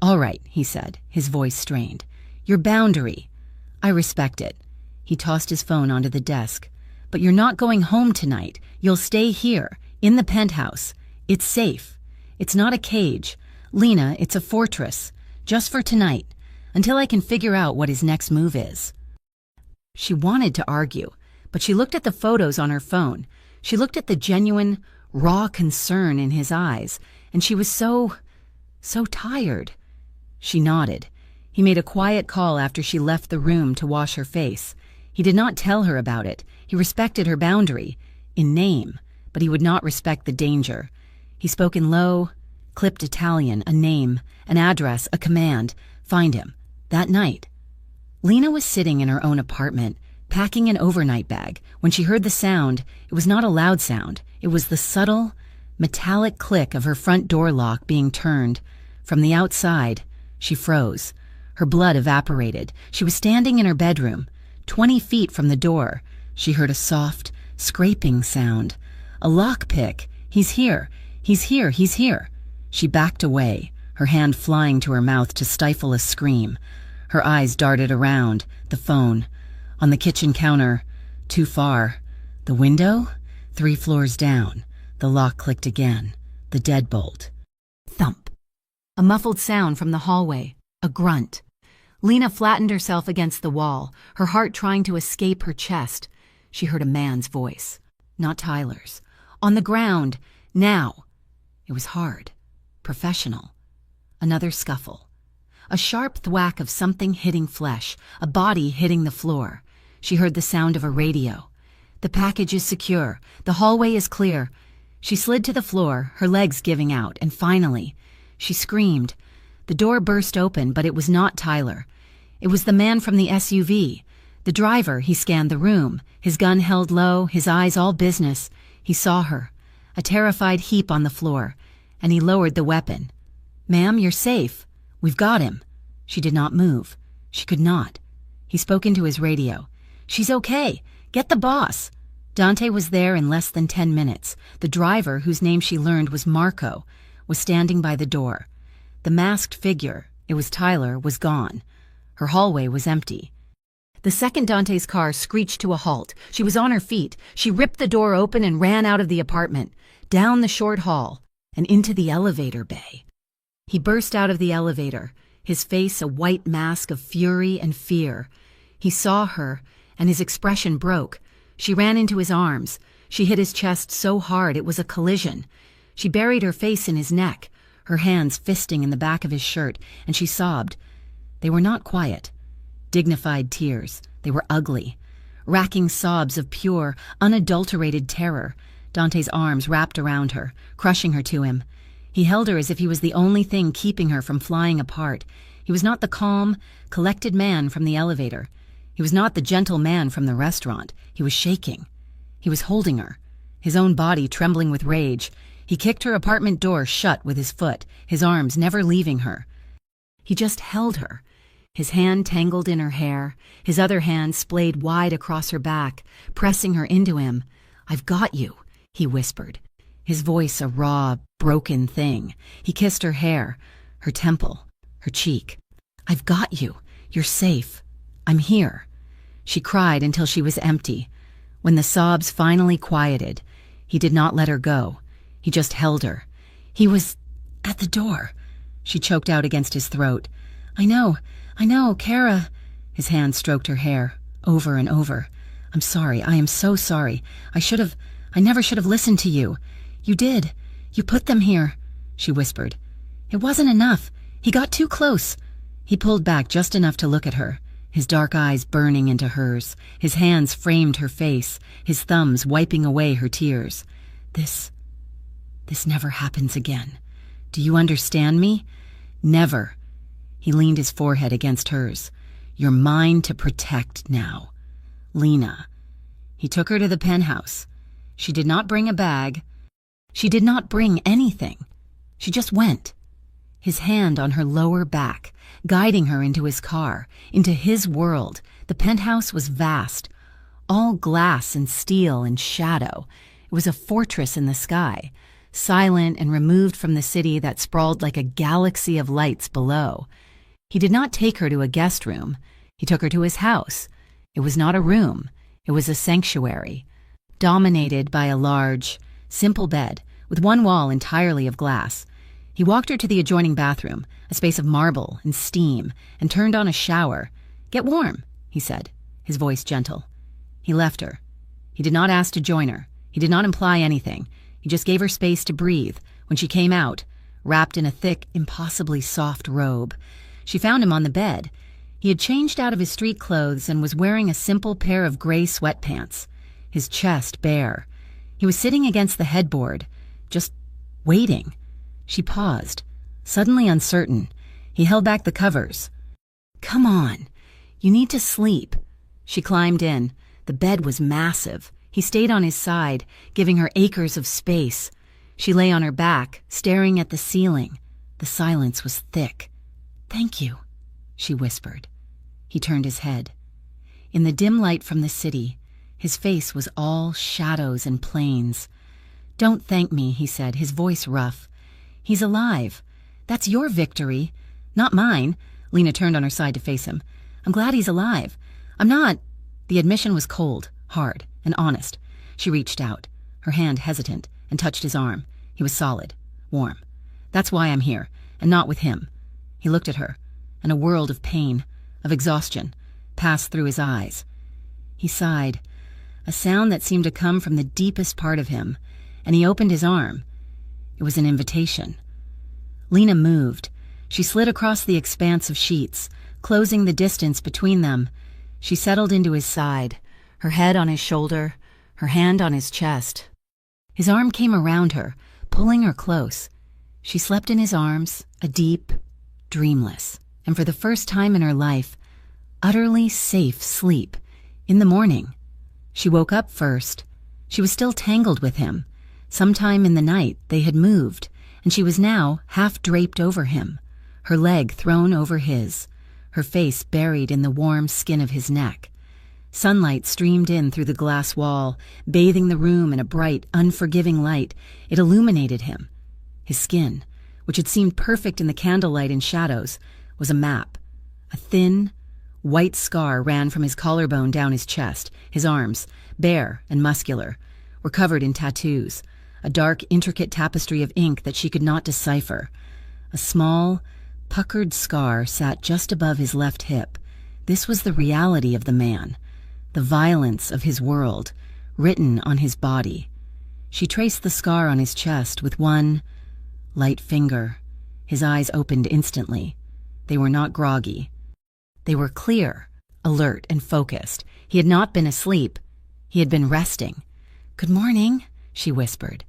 "All right," he said, his voice strained. "Your boundary. I respect it." He tossed his phone onto the desk. "But you're not going home tonight. You'll stay here, in the penthouse. It's safe. It's not a cage. Lena, it's a fortress. Just for tonight, until I can figure out what his next move is." She wanted to argue, but she looked at the photos on her phone. She looked at the genuine, raw concern in his eyes, and she was so tired. She nodded. He made a quiet call after she left the room to wash her face. He did not tell her about it. He respected her boundary, in name, but he would not respect the danger. He spoke in low, clipped Italian, a name, an address, a command. Find him. That night. Lena was sitting in her own apartment, packing an overnight bag. When she heard the sound, it was not a loud sound. It was the subtle, metallic click of her front door lock being turned. From the outside, she froze. Her blood evaporated. She was standing in her bedroom. 20 feet from the door, she heard a soft, scraping sound. A lockpick. "He's here. He's here. He's here." She backed away, her hand flying to her mouth to stifle a scream. Her eyes darted around. The phone. On the kitchen counter. Too far. The window? 3 floors down. The lock clicked again. The deadbolt. Thump. A muffled sound from the hallway. A grunt. Lena flattened herself against the wall, her heart trying to escape her chest. She heard a man's voice. Not Tyler's. On the ground. Now. It was hard. Professional. Another scuffle. A sharp thwack of something hitting flesh, a body hitting the floor. She heard the sound of a radio. "The package is secure. The hallway is clear." She slid to the floor, her legs giving out, and finally, she screamed. The door burst open, but it was not Tyler. It was the man from the SUV. The driver. He scanned the room, his gun held low, his eyes all business. He saw her, a terrified heap on the floor, and he lowered the weapon. "Ma'am, you're safe. We've got him." She did not move. She could not. He spoke into his radio. "She's okay. Get the boss." Dante was there in less than 10 minutes. The driver, whose name she learned was Marco, was standing by the door. The masked figure, it was Tyler, was gone. Her hallway was empty. The second Dante's car screeched to a halt, she was on her feet. She ripped the door open and ran out of the apartment, down the short hall, and into the elevator bay. He burst out of the elevator, his face a white mask of fury and fear. He saw her, and his expression broke. She ran into his arms. She hit his chest so hard it was a collision. She buried her face in his neck, her hands fisting in the back of his shirt, and she sobbed. They were not quiet. Dignified tears. They were ugly. Racking sobs of pure, unadulterated terror. Dante's arms wrapped around her, crushing her to him. He held her as if he was the only thing keeping her from flying apart. He was not the calm, collected man from the elevator. He was not the gentle man from the restaurant. He was shaking. He was holding her, his own body trembling with rage. He kicked her apartment door shut with his foot, his arms never leaving her. He just held her, his hand tangled in her hair, his other hand splayed wide across her back, pressing her into him. "I've got you," he whispered, his voice a raw, broken thing. He kissed her hair, her temple, her cheek. "I've got you. You're safe. I'm here." She cried until she was empty. When the sobs finally quieted, he did not let her go. He just held her. "He was at the door," she choked out against his throat. I know, Kara." His hand stroked her hair, over and over. I am so sorry. I should have I never should have listened to you. You did. You put them here," she whispered. "It wasn't enough. He got too close." He pulled back just enough to look at her, his dark eyes burning into hers. His hands framed her face, his thumbs wiping away her tears. This never happens again. Do you understand me? Never." He leaned his forehead against hers. "You're mine to protect now. Lena." He took her to the penthouse. She did not bring a bag. She did not bring anything. She just went. His hand on her lower back, guiding her into his car, into his world. The penthouse was vast, all glass and steel and shadow. It was a fortress in the sky, silent and removed from the city that sprawled like a galaxy of lights below. He did not take her to a guest room. He took her to his house. It was not a room. It was a sanctuary, dominated by a large, simple bed with one wall entirely of glass. He walked her to the adjoining bathroom, a space of marble and steam, and turned on a shower. "Get warm," he said, his voice gentle. He left her. He did not ask to join her. He did not imply anything. He just gave her space to breathe. When she came out, wrapped in a thick, impossibly soft robe, she found him on the bed. He had changed out of his street clothes and was wearing a simple pair of gray sweatpants, his chest bare. He was sitting against the headboard, just waiting. She paused, suddenly uncertain. He held back the covers. "Come on. You need to sleep." She climbed in. The bed was massive. He stayed on his side, giving her acres of space. She lay on her back, staring at the ceiling. The silence was thick. "Thank you," she whispered. He turned his head. In the dim light from the city, his face was all shadows and plains. "Don't thank me," he said, his voice rough. "He's alive. That's your victory, not mine." Lena turned on her side to face him. "I'm glad he's alive. I'm not—" The admission was cold, hard, and honest. She reached out, her hand hesitant, and touched his arm. He was solid, warm. "That's why I'm here, and not with him." He looked at her, and a world of pain, of exhaustion, passed through his eyes. He sighed, a sound that seemed to come from the deepest part of him, and he opened his arm. It was an invitation. Lena moved. She slid across the expanse of sheets, closing the distance between them. She settled into his side, her head on his shoulder, her hand on his chest. His arm came around her, pulling her close. She slept in his arms, a deep, dreamless, and for the first time in her life, utterly safe sleep. In the morning, she woke up first. She was still tangled with him. Sometime in the night they had moved, and she was now half draped over him, her leg thrown over his, her face buried in the warm skin of his neck. Sunlight streamed in through the glass wall, bathing the room in a bright, unforgiving light. It illuminated him. His skin, which had seemed perfect in the candlelight and shadows, was a map. A thin, white scar ran from his collarbone down his chest. His arms, bare and muscular, were covered in tattoos, a dark, intricate tapestry of ink that she could not decipher. A small, puckered scar sat just above his left hip. This was the reality of the man, the violence of his world, written on his body. She traced the scar on his chest with one light finger. His eyes opened instantly. They were not groggy. They were clear, alert, and focused. He had not been asleep. He had been resting. "Good morning," she whispered.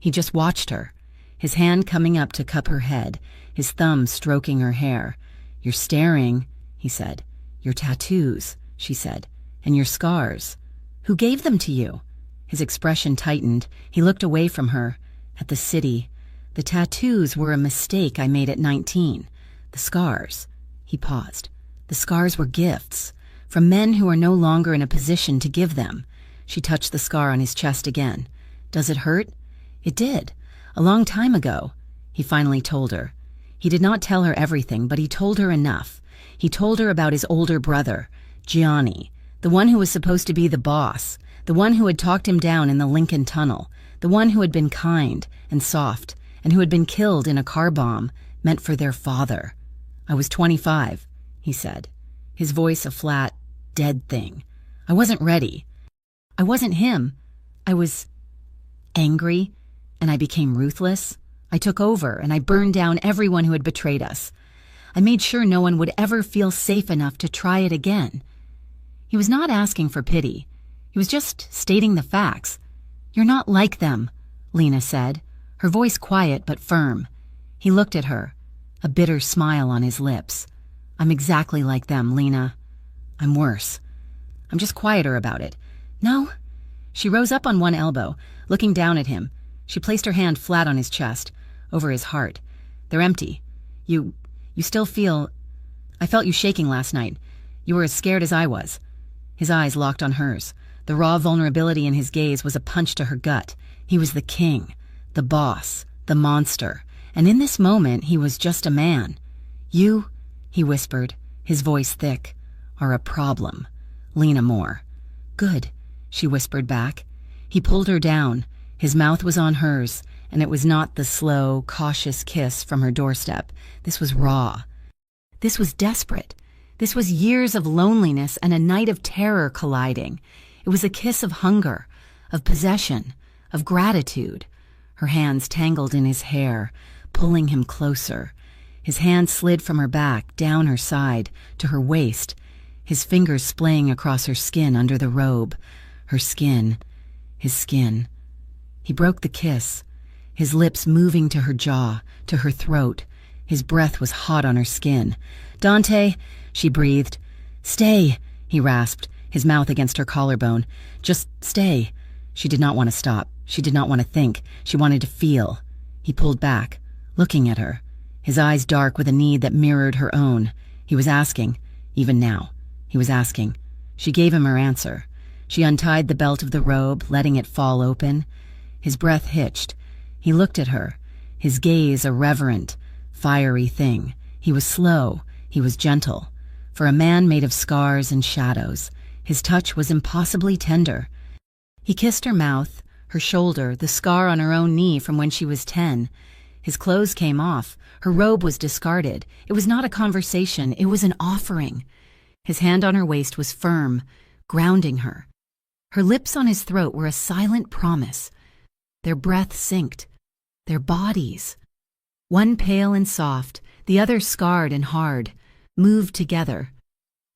He just watched her, his hand coming up to cup her head, his thumb stroking her hair. "You're staring," he said. "Your tattoos," she said, "and your scars. Who gave them to you?" His expression tightened. He looked away from her, at the city. "The tattoos were a mistake I made at 19. The scars," he paused. "The scars were gifts, from men who are no longer in a position to give them." She touched the scar on his chest again. "Does it hurt?" "It did. A long time ago," he finally told her. He did not tell her everything, but he told her enough. He told her about his older brother, Gianni, the one who was supposed to be the boss, the one who had talked him down in the Lincoln Tunnel, the one who had been kind and soft, and who had been killed in a car bomb meant for their father. "I was 25, he said, his voice a flat, dead thing. "I wasn't ready. I wasn't him. I was angry, and I became ruthless. I took over, and I burned down everyone who had betrayed us. I made sure no one would ever feel safe enough to try it again." He was not asking for pity. He was just stating the facts. "You're not like them," Lena said, her voice quiet but firm. He looked at her, a bitter smile on his lips. "I'm exactly like them, Lena. I'm worse. I'm just quieter about it." "No?" She rose up on one elbow, looking down at him. She placed her hand flat on his chest, over his heart. "They're empty. You still feel... I felt you shaking last night. You were as scared as I was." His eyes locked on hers. The raw vulnerability in his gaze was a punch to her gut. He was the king, the boss, the monster, and in this moment he was just a man. "You," he whispered, his voice thick, "are a problem. Lena Moore." "Good," she whispered back. He pulled her down. His mouth was on hers, and it was not the slow, cautious kiss from her doorstep. This was raw. This was desperate. This was years of loneliness and a night of terror colliding. It was a kiss of hunger, of possession, of gratitude. Her hands tangled in his hair, pulling him closer. His hand slid from her back, down her side, to her waist, his fingers splaying across her skin under the robe. Her skin, his skin. He broke the kiss, his lips moving to her jaw, to her throat. His breath was hot on her skin. "Dante," she breathed. "Stay," he rasped, his mouth against her collarbone. "Just stay." She did not want to stop. She did not want to think. She wanted to feel. He pulled back, looking at her, his eyes dark with a need that mirrored her own. He was asking, even now. He was asking. She gave him her answer. She untied the belt of the robe, letting it fall open. His breath hitched. He looked at her, his gaze a reverent, fiery thing. He was slow. He was gentle. For a man made of scars and shadows, his touch was impossibly tender. He kissed her mouth, her shoulder, the scar on her own knee from when she was 10. His clothes came off. Her robe was discarded. It was not a conversation. It was an offering. His hand on her waist was firm, grounding her. Her lips on his throat were a silent promise. Their breath synced. Their bodies, one pale and soft, the other scarred and hard, moved together.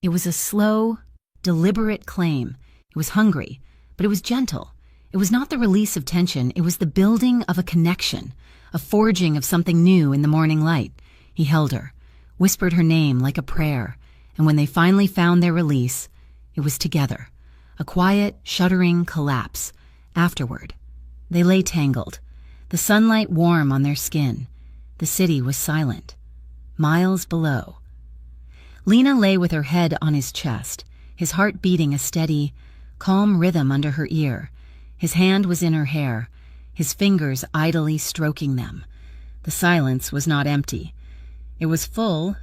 It was a slow, deliberate claim. It was hungry, but it was gentle. It was not the release of tension. It was the building of a connection, a forging of something new in the morning light. He held her, whispered her name like a prayer, and when they finally found their release, it was together, a quiet, shuddering collapse. Afterward, they lay tangled, the sunlight warm on their skin. The city was silent. Miles below. Lena lay with her head on his chest, his heart beating a steady, calm rhythm under her ear. His hand was in her hair, his fingers idly stroking them. The silence was not empty. It was full.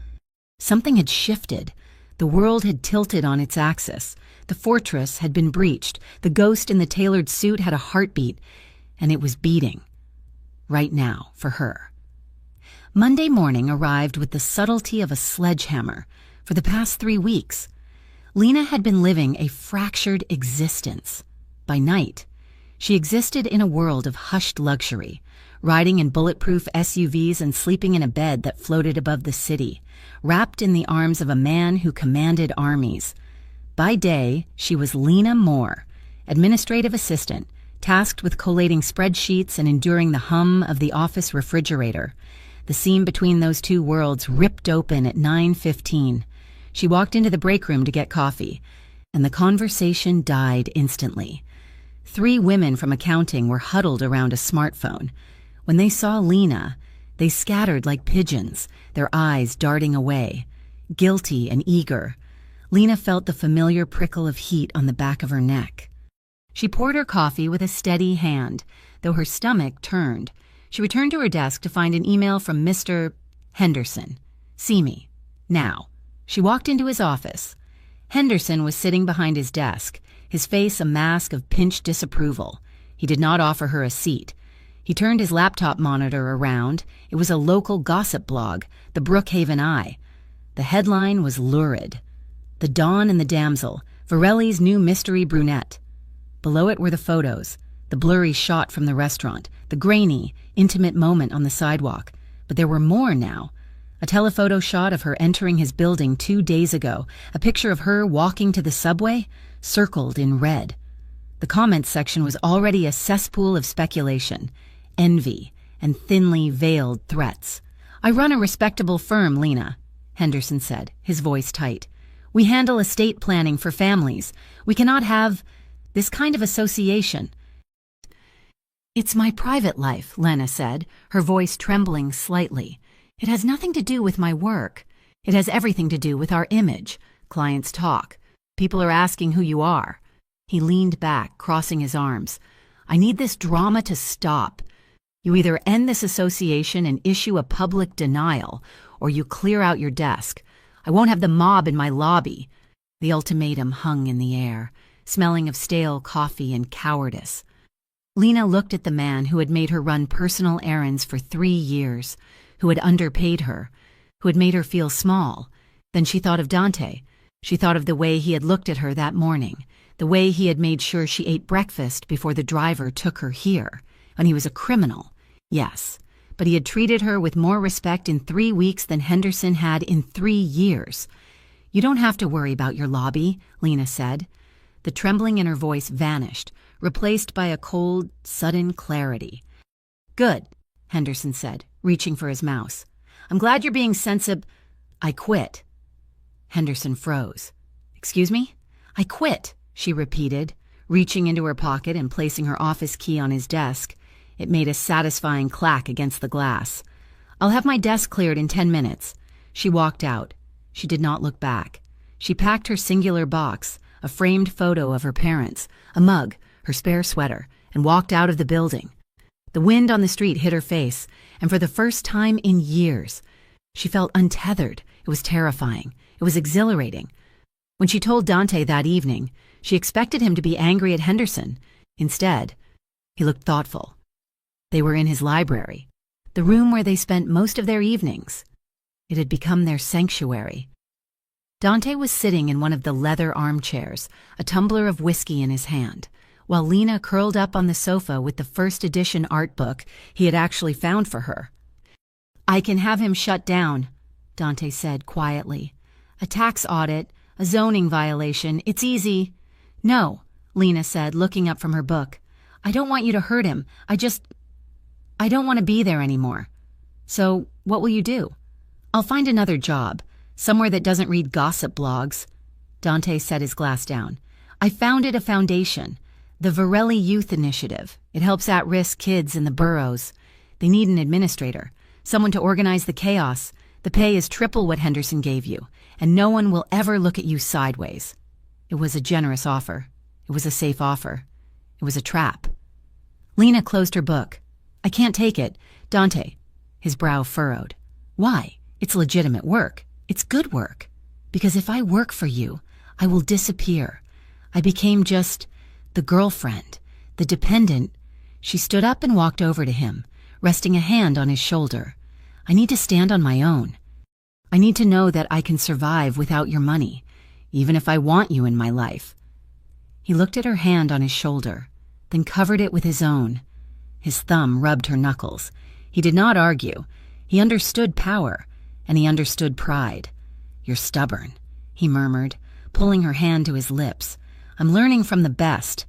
Something had shifted. The world had tilted on its axis. The fortress had been breached. The ghost in the tailored suit had a heartbeat, and it was beating. Right now, for her. Monday morning arrived with the subtlety of a sledgehammer. For the past 3 weeks, Lena had been living a fractured existence. By night, she existed in a world of hushed luxury, riding in bulletproof SUVs and sleeping in a bed that floated above the city, wrapped in the arms of a man who commanded armies. By day, she was Lena Moore, administrative assistant, tasked with collating spreadsheets and enduring the hum of the office refrigerator. The seam between those two worlds ripped open at 9:15. She walked into the break room to get coffee, and the conversation died instantly. 3 women from accounting were huddled around a smartphone. When they saw Lena, they scattered like pigeons, their eyes darting away, guilty and eager. Lena felt the familiar prickle of heat on the back of her neck. She poured her coffee with a steady hand, though her stomach turned. She returned to her desk to find an email from Mr. Henderson. "See me. Now." She walked into his office. Henderson was sitting behind his desk, his face a mask of pinched disapproval. He did not offer her a seat. He turned his laptop monitor around. It was a local gossip blog, the Brookhaven Eye. The headline was lurid. "The Dawn and the Damsel, Varelli's new mystery brunette." Below it were the photos, the blurry shot from the restaurant, the grainy, intimate moment on the sidewalk. But there were more now. A telephoto shot of her entering his building 2 days ago, a picture of her walking to the subway, circled in red. The comments section was already a cesspool of speculation, envy, and thinly veiled threats. "I run a respectable firm, Lena," Henderson said, his voice tight. "We handle estate planning for families. We cannot have this kind of association." "It's my private life," Lena said, her voice trembling slightly. "It has nothing to do with my work. It has everything to do with our image. Clients talk. People are asking who you are." He leaned back, crossing his arms. "I need this drama to stop. You either end this association and issue a public denial, or you clear out your desk. I won't have the mob in my lobby." The ultimatum hung in the air, smelling of stale coffee and cowardice. Lena looked at the man who had made her run personal errands for 3 years, who had underpaid her, who had made her feel small. Then she thought of Dante. She thought of the way he had looked at her that morning, the way he had made sure she ate breakfast before the driver took her here. And he was a criminal, yes, but he had treated her with more respect in 3 weeks than Henderson had in 3 years. "You don't have to worry about your lobby," Lena said. The trembling in her voice vanished, replaced by a cold, sudden clarity. "Good," Henderson said, reaching for his mouse. "I'm glad you're being sensible." "I quit." Henderson froze. "Excuse me?" "I quit," she repeated, reaching into her pocket and placing her office key on his desk. It made a satisfying clack against the glass. "I'll have my desk cleared in 10 minutes. She walked out. She did not look back. She packed her singular box, a framed photo of her parents, a mug, her spare sweater, and walked out of the building. The wind on the street hit her face, and for the first time in years, she felt untethered. It was terrifying. It was exhilarating. When she told Dante that evening, she expected him to be angry at Henderson. Instead, he looked thoughtful. They were in his library, the room where they spent most of their evenings. It had become their sanctuary. Dante was sitting in one of the leather armchairs, a tumbler of whiskey in his hand, while Lena curled up on the sofa with the first edition art book he had actually found for her. "I can have him shut down," Dante said quietly. "A tax audit, a zoning violation, it's easy." "No," Lena said, looking up from her book. "I don't want you to hurt him. I don't want to be there anymore." "So, what will you do?" "I'll find another job, somewhere that doesn't read gossip blogs." Dante set his glass down. "I founded a foundation, the Varelli Youth Initiative. It helps at-risk kids in the boroughs. They need an administrator, someone to organize the chaos. The pay is triple what Henderson gave you, and no one will ever look at you sideways." It was a generous offer. It was a safe offer. It was a trap. Lena closed her book. "I can't take it. Dante." His brow furrowed. "Why? It's legitimate work. It's good work. Because if I work for you, I will disappear. I became just the girlfriend, the dependent." She stood up and walked over to him, resting a hand on his shoulder. "I need to stand on my own. I need to know that I can survive without your money, even if I want you in my life." He looked at her hand on his shoulder, then covered it with his own. His thumb rubbed her knuckles. He did not argue. He understood power, and he understood pride. "You're stubborn," he murmured, pulling her hand to his lips. "I'm learning from the best."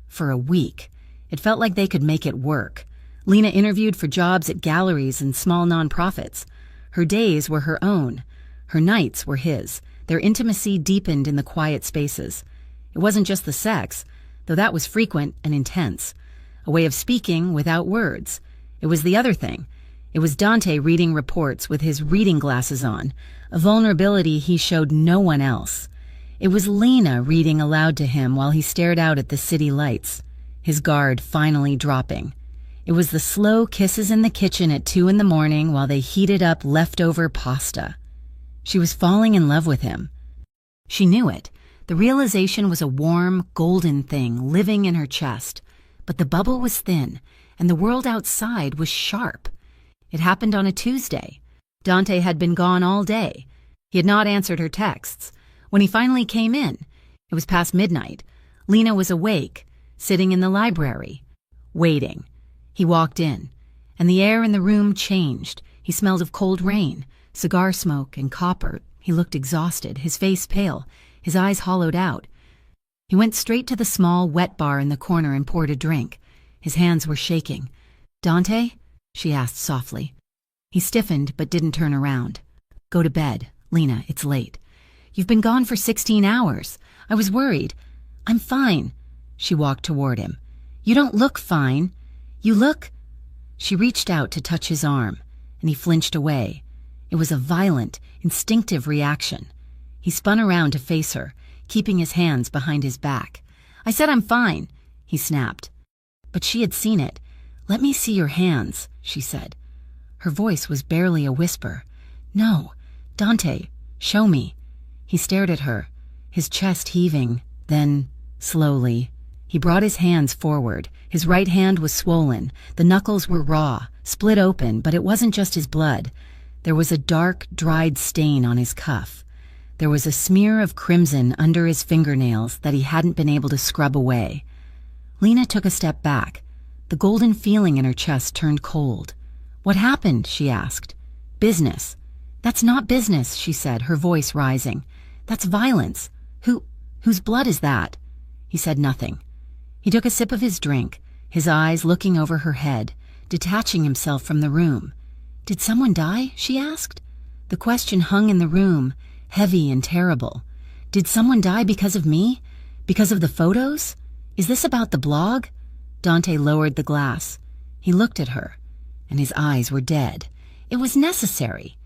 For a week, it felt like they could make it work. Lena interviewed for jobs at galleries and small nonprofits. Her days were her own. Her nights were his. Their intimacy deepened in the quiet spaces. It wasn't just the sex, though that was frequent and intense. A way of speaking without words. It was the other thing. It was Dante reading reports with his reading glasses on, a vulnerability he showed no one else. It was Lena reading aloud to him while he stared out at the city lights, his guard finally dropping. It was the slow kisses in the kitchen at 2 a.m. while they heated up leftover pasta. She was falling in love with him. She knew it. The realization was a warm, golden thing living in her chest. But the bubble was thin, and the world outside was sharp. It happened on a Tuesday. Dante had been gone all day. He had not answered her texts. When he finally came in, it was past midnight. Lena was awake, sitting in the library, waiting. He walked in, and the air in the room changed. He smelled of cold rain, cigar smoke, and copper. He looked exhausted, his face pale, his eyes hollowed out. He went straight to the small, wet bar in the corner and poured a drink. His hands were shaking. "Dante?" she asked softly. He stiffened but didn't turn around. "Go to bed, Lena, it's late. You've been gone for 16 hours. I was worried." "I'm fine." She walked toward him. "You don't look fine. You look—" She reached out to touch his arm, and he flinched away. It was a violent, instinctive reaction. He spun around to face her, keeping his hands behind his back. "I said I'm fine," he snapped. But she had seen it. "Let me see your hands," she said. Her voice was barely a whisper. "No, Dante, show me." He stared at her, his chest heaving. Then, slowly, he brought his hands forward. His right hand was swollen. The knuckles were raw, split open, but it wasn't just his blood. There was a dark, dried stain on his cuff. There was a smear of crimson under his fingernails that he hadn't been able to scrub away. Lena took a step back. The golden feeling in her chest turned cold. "What happened?" she asked. "Business." "That's not business," she said, her voice rising. "That's violence. Whose blood is that?" He said nothing. He took a sip of his drink, his eyes looking over her head, detaching himself from the room. "Did someone die?" she asked. The question hung in the room, heavy and terrible. "Did someone die because of me? Because of the photos? Is this about the blog?" Dante lowered the glass. He looked at her, and his eyes were dead. "It was necessary.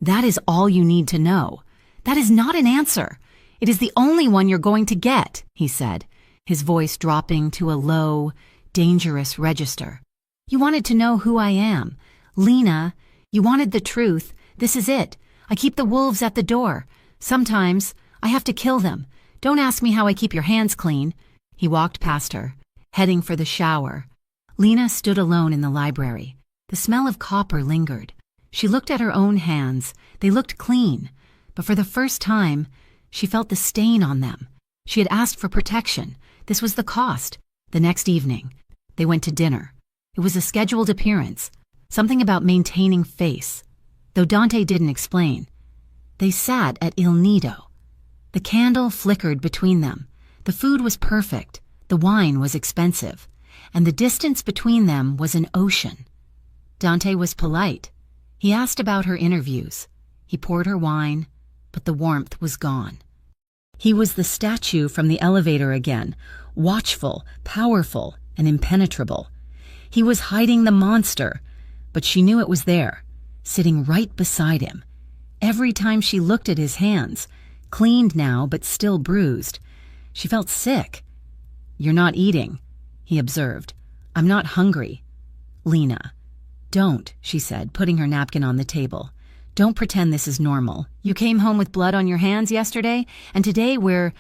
That is all you need to know. That is not an answer. It is the only one you're going to get," he said, his voice dropping to a low, dangerous register. "You wanted to know who I am. Lena, you wanted the truth. This is it. I keep the wolves at the door. Sometimes I have to kill them. Don't ask me how I keep your hands clean." He walked past her, heading for the shower. Lena stood alone in the library. The smell of copper lingered. She looked at her own hands. They looked clean, but for the first time, she felt the stain on them. She had asked for protection. This was the cost. The next evening, they went to dinner. It was a scheduled appearance, something about maintaining face, though Dante didn't explain. They sat at Il Nido. The candle flickered between them. The food was perfect. The wine was expensive, and the distance between them was an ocean. Dante was polite. He asked about her interviews. He poured her wine, but the warmth was gone. He was the statue from the elevator again, watchful, powerful, and impenetrable. He was hiding the monster, but she knew it was there, sitting right beside him. Every time she looked at his hands, cleaned now but still bruised, she felt sick. "You're not eating," he observed. "I'm not hungry." "Lena, don't," she said, putting her napkin on the table. "Don't pretend this is normal. You came home with blood on your hands yesterday, and today we're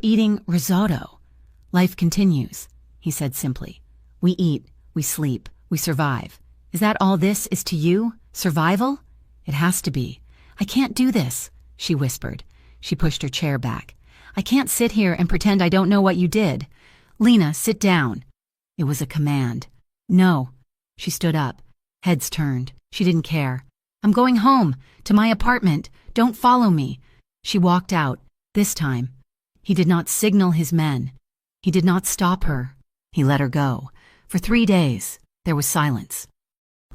eating risotto. Life continues," he said simply. "We eat, we sleep, we survive. Is that all this is to you? Survival? It has to be. I can't do this," she whispered. She pushed her chair back. "I can't sit here and pretend I don't know what you did. Lena, sit down." It was a command. "No." She stood up, heads turned. She didn't care. "I'm going home, to my apartment. Don't follow me." She walked out, this time. He did not signal his men. He did not stop her. He let her go. For 3 days, there was silence.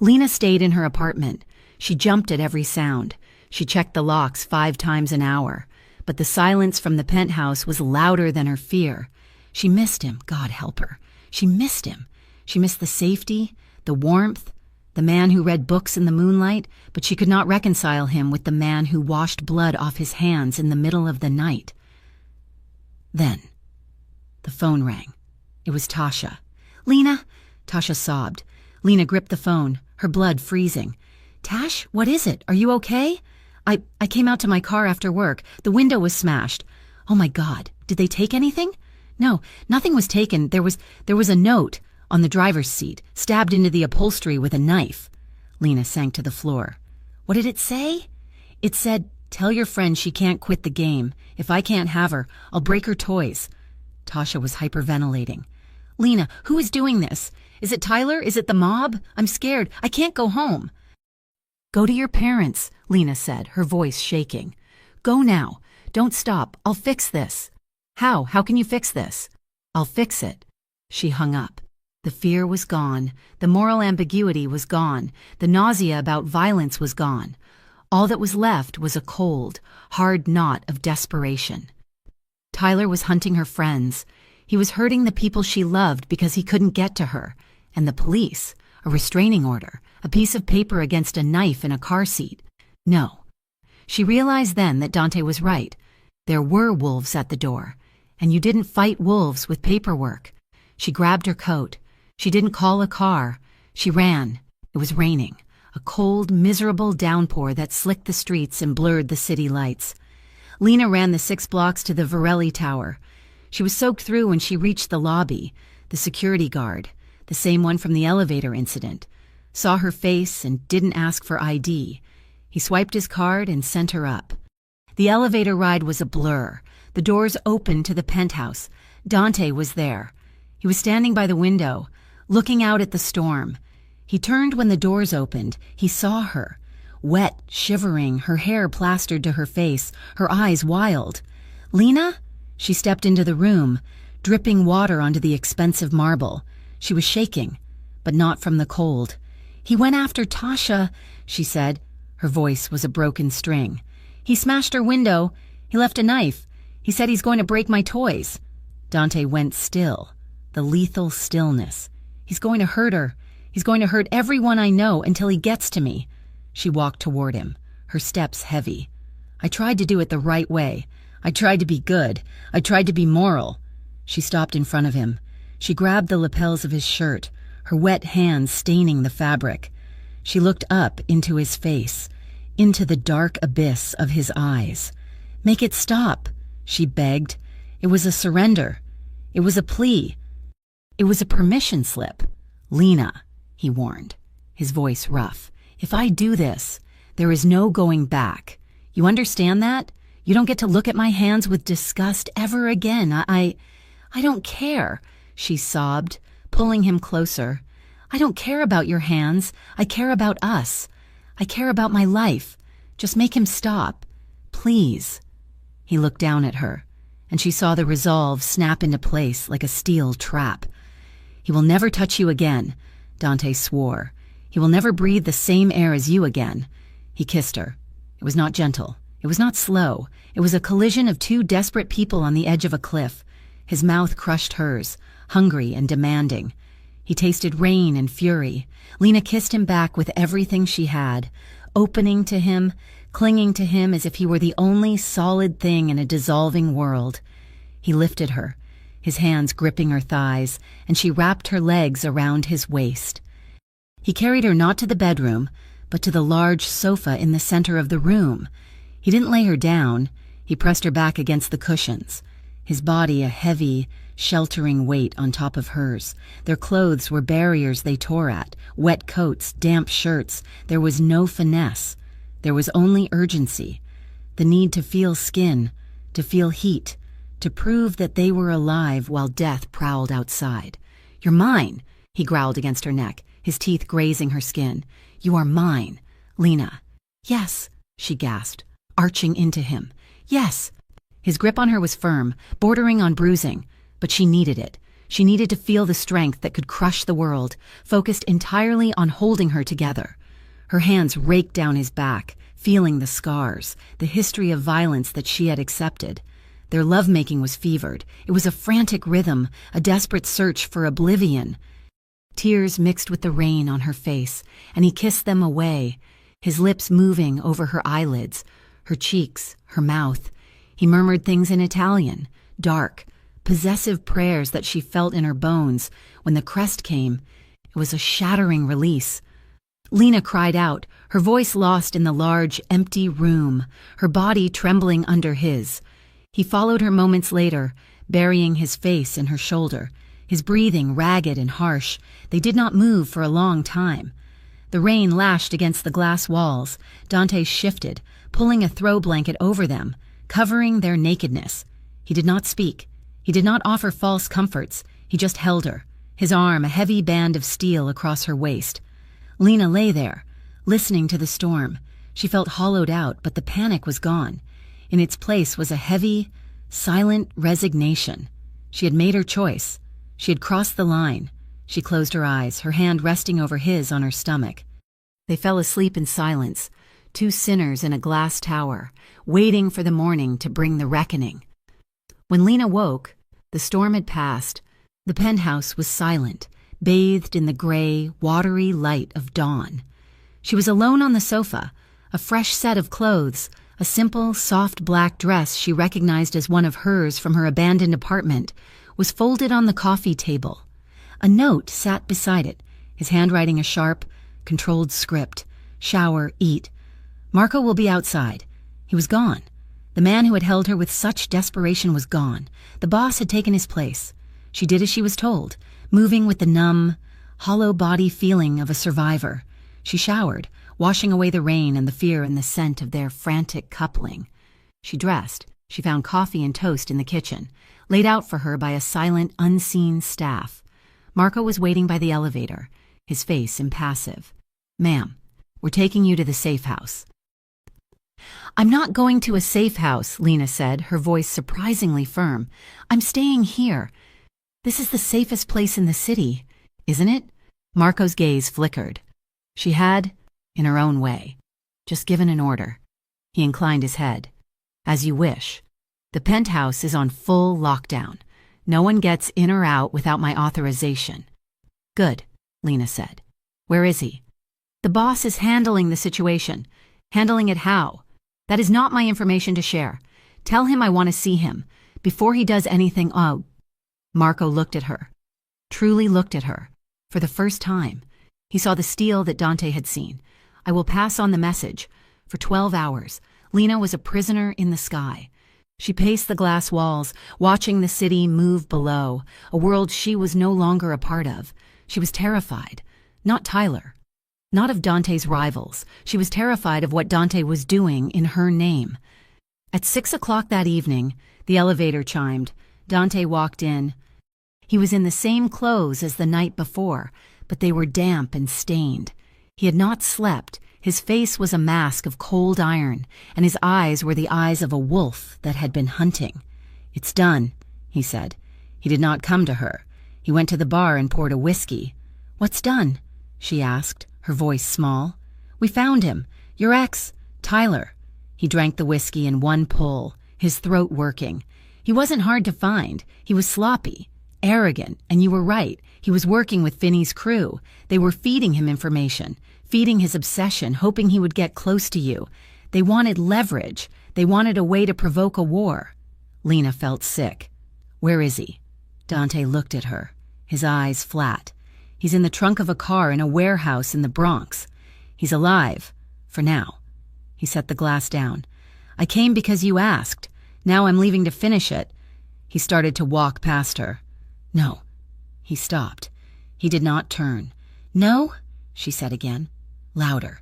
Lena stayed in her apartment. She jumped at every sound. She checked the locks 5 times an hour. But the silence from the penthouse was louder than her fear. She missed him, God help her. She missed him. She missed the safety, the warmth, the man who read books in the moonlight, but she could not reconcile him with the man who washed blood off his hands in the middle of the night. Then, the phone rang. It was Tasha. "Lena," Tasha sobbed. Lena gripped the phone, her blood freezing. "Tash, what is it? Are you okay?" I came out to my car after work. The window was smashed." "Oh my God, did they take anything?" "No, nothing was taken. There was a note on the driver's seat, stabbed into the upholstery with a knife." Lena sank to the floor. "What did it say?" "It said, 'Tell your friend she can't quit the game. If I can't have her, I'll break her toys.'" Tasha was hyperventilating. Lena, who is doing this? Is it Tyler? Is it the mob? I'm scared. I can't go home. Go to your parents, Lena said, her voice shaking. Go now. Don't stop. I'll fix this. How? How can you fix this? I'll fix it. She hung up. The fear was gone. The moral ambiguity was gone. The nausea about violence was gone. All that was left was a cold, hard knot of desperation. Tyler was hunting her friends. He was hurting the people she loved because he couldn't get to her. And the police, a restraining order, a piece of paper against a knife in a car seat. No. She realized then that Dante was right. There were wolves at the door. And you didn't fight wolves with paperwork. She grabbed her coat. She didn't call a car. She ran. It was raining. A cold, miserable downpour that slicked the streets and blurred the city lights. Lena ran the 6 blocks to the Varelli Tower. She was soaked through when she reached the lobby. The security guard, the same one from the elevator incident, saw her face and didn't ask for ID. He swiped his card and sent her up. The elevator ride was a blur. The doors opened to the penthouse. Dante was there. He was standing by the window, looking out at the storm. He turned when the doors opened. He saw her, wet, shivering, her hair plastered to her face, her eyes wild. Lena? She stepped into the room, dripping water onto the expensive marble. She was shaking, but not from the cold. He went after Tasha, she said. Her voice was a broken string. He smashed her window. He left a knife. He said he's going to break my toys. Dante went still, the lethal stillness. He's going to hurt her. He's going to hurt everyone I know until he gets to me. She walked toward him, her steps heavy. I tried to do it the right way. I tried to be good. I tried to be moral. She stopped in front of him. She grabbed the lapels of his shirt, her wet hands staining the fabric. She looked up into his face, into the dark abyss of his eyes. Make it stop, she begged. It was a surrender. It was a plea. It was a permission slip. Lena, he warned, his voice rough. If I do this, there is no going back. You understand that? You don't get to look at my hands with disgust ever again. I don't care, she sobbed, pulling him closer. I don't care about your hands. I care about us. I care about my life. Just make him stop. Please. He looked down at her, and she saw the resolve snap into place like a steel trap. He will never touch you again, Dante swore. He will never breathe the same air as you again. He kissed her. It was not gentle. It was not slow. It was a collision of 2 desperate people on the edge of a cliff. His mouth crushed hers, hungry and demanding. He tasted rain and fury. Lena kissed him back with everything she had, opening to him, clinging to him as if he were the only solid thing in a dissolving world. He lifted her, his hands gripping her thighs, and she wrapped her legs around his waist. He carried her not to the bedroom, but to the large sofa in the center of the room. He didn't lay her down. He pressed her back against the cushions, his body a heavy, sheltering weight on top of hers. Their clothes were barriers they tore at, wet coats, damp shirts. There was no finesse. There was only urgency, the need to feel skin, to feel heat, to prove that they were alive while death prowled outside. You're mine, he growled against her neck, his teeth grazing her skin. You are mine, Lena. Yes, she gasped, arching into him. Yes. His grip on her was firm, bordering on bruising, but she needed it. She needed to feel the strength that could crush the world, focused entirely on holding her together. Her hands raked down his back, feeling the scars, the history of violence that she had accepted. Their lovemaking was fevered. It was a frantic rhythm, a desperate search for oblivion. Tears mixed with the rain on her face, and he kissed them away, his lips moving over her eyelids, her cheeks, her mouth. He murmured things in Italian, dark, possessive prayers that she felt in her bones. When the crest came, it was a shattering release. Lena cried out, her voice lost in the large, empty room, her body trembling under his. He followed her moments later, burying his face in her shoulder, his breathing ragged and harsh. They did not move for a long time. The rain lashed against the glass walls. Dante shifted, pulling a throw blanket over them, covering their nakedness. He did not speak. He did not offer false comforts. He just held her, his arm a heavy band of steel across her waist. Lena lay there, listening to the storm. She felt hollowed out, but the panic was gone. In its place was a heavy, silent resignation. She had made her choice. She had crossed the line. She closed her eyes, her hand resting over his on her stomach. They fell asleep in silence, two sinners in a glass tower, waiting for the morning to bring the reckoning. When Lena woke, the storm had passed. The penthouse was silent, bathed in the gray, watery light of dawn. She was alone on the sofa, a fresh set of clothes, a simple, soft black dress she recognized as one of hers from her abandoned apartment, was folded on the coffee table. A note sat beside it, his handwriting a sharp, controlled script. Shower, eat. Marco will be outside. He was gone. The man who had held her with such desperation was gone. The boss had taken his place. She did as she was told, moving with the numb, hollow body feeling of a survivor. She showered, washing away the rain and the fear and the scent of their frantic coupling. She dressed. She found coffee and toast in the kitchen, laid out for her by a silent, unseen staff. Marco was waiting by the elevator, his face impassive. "Ma'am, we're taking you to the safe house." "I'm not going to a safe house," Lena said, her voice surprisingly firm. "I'm staying here. This is the safest place in the city, isn't it?" Marco's gaze flickered. She had, in her own way, just given an order. He inclined his head. "As you wish. The penthouse is on full lockdown. No one gets in or out without my authorization." "Good," Lena said. "Where is he?" "The boss is handling the situation." "Handling it how?" "That is not my information to share. Tell him I want to see him. Before he does anything, oh." Marco looked at her. Truly looked at her. For the first time. He saw the steel that Dante had seen. "I will pass on the message." For 12 hours, Lena was a prisoner in the sky. She paced the glass walls, watching the city move below, a world she was no longer a part of. She was terrified. Not Tyler. Not of Dante's rivals. She was terrified of what Dante was doing in her name. At 6 o'clock that evening, the elevator chimed. Dante walked in. He was in the same clothes as the night before, but they were damp and stained. He had not slept. His face was a mask of cold iron, and his eyes were the eyes of a wolf that had been hunting. "It's done," he said. He did not come to her. He went to the bar and poured a whiskey. "What's done?" she asked, her voice small. "We found him. Your ex, Tyler." He drank the whiskey in one pull, his throat working. He wasn't hard to find. He was sloppy, arrogant, and you were right. He was working with Finney's crew. They were feeding him information, feeding his obsession, hoping he would get close to you. They wanted leverage. They wanted a way to provoke a war. Lena felt sick. "Where is he?" Dante looked at her, his eyes flat. "He's in the trunk of a car in a warehouse in the Bronx. He's alive, for now." He set the glass down. "I came because you asked. Now I'm leaving to finish it." He started to walk past her. "No." He stopped. He did not turn. "No?" she said again, louder.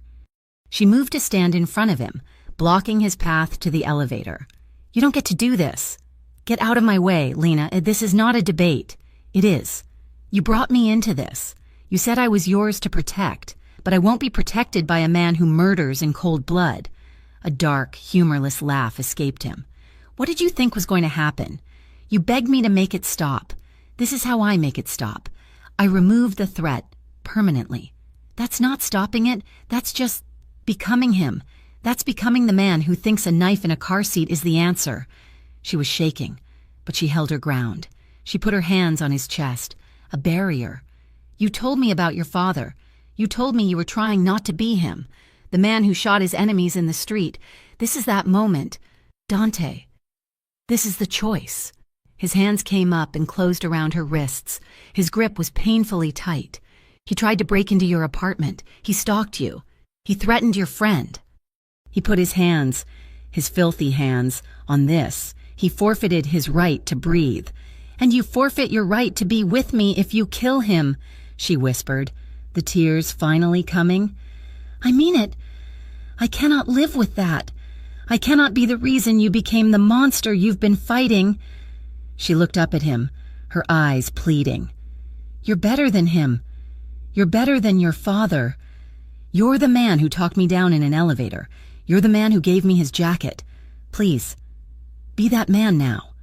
She moved to stand in front of him, blocking his path to the elevator. "You don't get to do this." "Get out of my way, Lena. This is not a debate." "It is. You brought me into this. You said I was yours to protect, but I won't be protected by a man who murders in cold blood." A dark, humorless laugh escaped him. "What did you think was going to happen? You begged me to make it stop. This is how I make it stop. I remove the threat, permanently. That's not stopping it. That's just becoming him. That's becoming the man who thinks a knife in a car seat is the answer." She was shaking, but she held her ground. She put her hands on his chest. A barrier. "You told me about your father. You told me you were trying not to be him. The man who shot his enemies in the street. This is that moment. Dante. This is the choice." His hands came up and closed around her wrists. His grip was painfully tight. "He tried to break into your apartment. He stalked you. He threatened your friend." He put his hands, his filthy hands, on this. He forfeited his right to breathe. "And you forfeit your right to be with me if you kill him," she whispered, the tears finally coming. "I mean it. I cannot live with that. I cannot be the reason you became the monster you've been fighting." She looked up at him, her eyes pleading. "You're better than him. You're better than your father. You're the man who talked me down in an elevator. You're the man who gave me his jacket. Please, be that man now."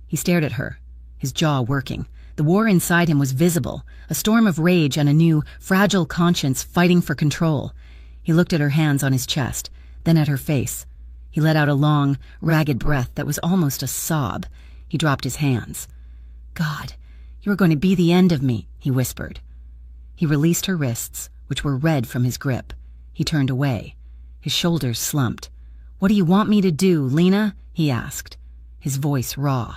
He stared at her, his jaw working. The war inside him was visible, a storm of rage and a new, fragile conscience fighting for control. He looked at her hands on his chest, then at her face. He let out a long, ragged breath that was almost a sob. He dropped his hands. "God, you are going to be the end of me," he whispered. He released her wrists, which were red from his grip. He turned away. His shoulders slumped. "What do you want me to do, Lena?" he asked, his voice raw.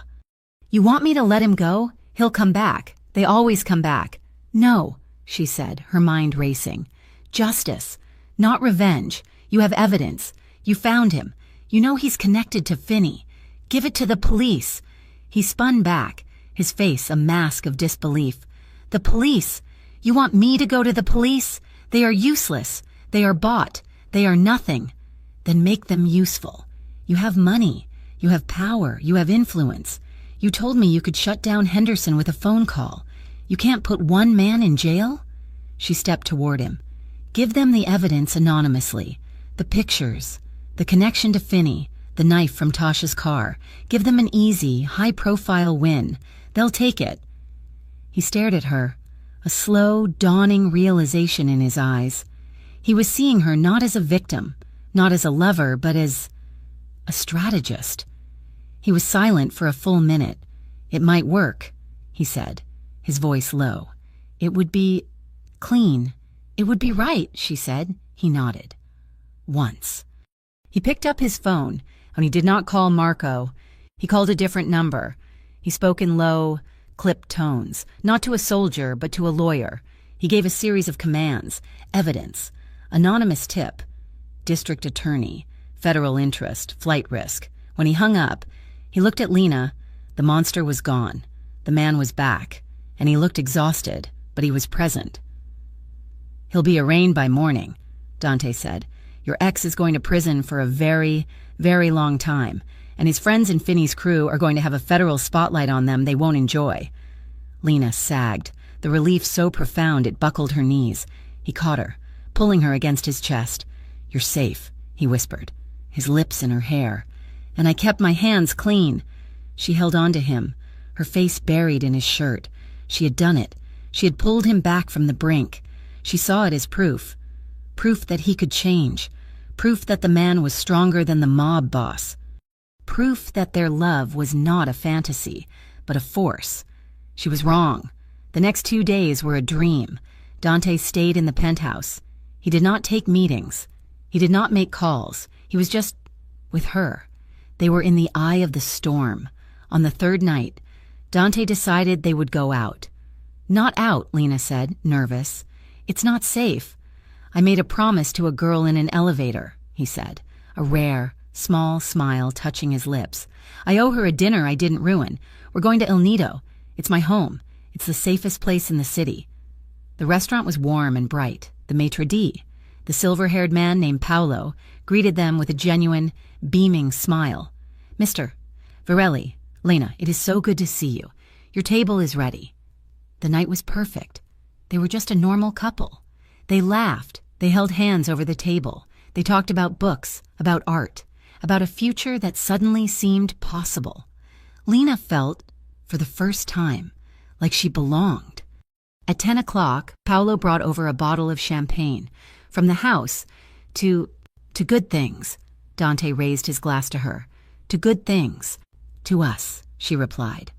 "You want me to let him go? He'll come back. They always come back." "No," she said, her mind racing. "Justice, not revenge. You have evidence. You found him. You know he's connected to Finney. Give it to the police." He spun back, his face a mask of disbelief. "The police? You want me to go to the police? They are useless. They are bought. They are nothing. Then make them useful. You have money. You have power. You have influence. You told me you could shut down Henderson with a phone call. You can't put one man in jail?" She stepped toward him. "Give them the evidence anonymously. The pictures, the connection to Finney, the knife from Tasha's car. Give them an easy, high-profile win. They'll take it." He stared at her, a slow, dawning realization in his eyes. He was seeing her not as a victim, not as a lover, but as a strategist. He was silent for a full minute. "It might work," he said, his voice low. "It would be clean. It would be right," she said. He nodded. "Once." He picked up his phone, and he did not call Marco. He called a different number. He spoke in low, clipped tones, not to a soldier, but to a lawyer. He gave a series of commands: evidence, anonymous tip, district attorney, federal interest, flight risk. When he hung up, he looked at Lena. The monster was gone. The man was back, and he looked exhausted, but he was present. "He'll be arraigned by morning," Dante said. "Your ex is going to prison for a very, very long time, and his friends in Finney's crew are going to have a federal spotlight on them they won't enjoy." Lena sagged, the relief so profound it buckled her knees. He caught her, pulling her against his chest. "You're safe," he whispered, his lips in her hair. "And I kept my hands clean." She held on to him, her face buried in his shirt. She had done it. She had pulled him back from the brink. She saw it as proof. Proof that he could change. Proof that the man was stronger than the mob boss. Proof that their love was not a fantasy, but a force. She was wrong. The next 2 days were a dream. Dante stayed in the penthouse. He did not take meetings. He did not make calls. He was just with her. They were in the eye of the storm. On the 3rd night, Dante decided they would go out. "Not out," Lena said, nervous. "It's not safe." "I made a promise to a girl in an elevator," he said, a rare, small smile touching his lips. "I owe her a dinner I didn't ruin. We're going to El Nido. It's my home. It's the safest place in the city." The restaurant was warm and bright. The maitre d', the silver-haired man named Paolo, greeted them with a genuine, beaming smile. "Mr. Varelli, Lena, it is so good to see you. Your table is ready." The night was perfect. They were just a normal couple. They laughed. They held hands over the table. They talked about books, about art, about a future that suddenly seemed possible. Lena felt, for the first time, like she belonged. At 10 o'clock, Paolo brought over a bottle of champagne. From the house, to good things. Dante raised his glass to her. "To good things. To us," she replied,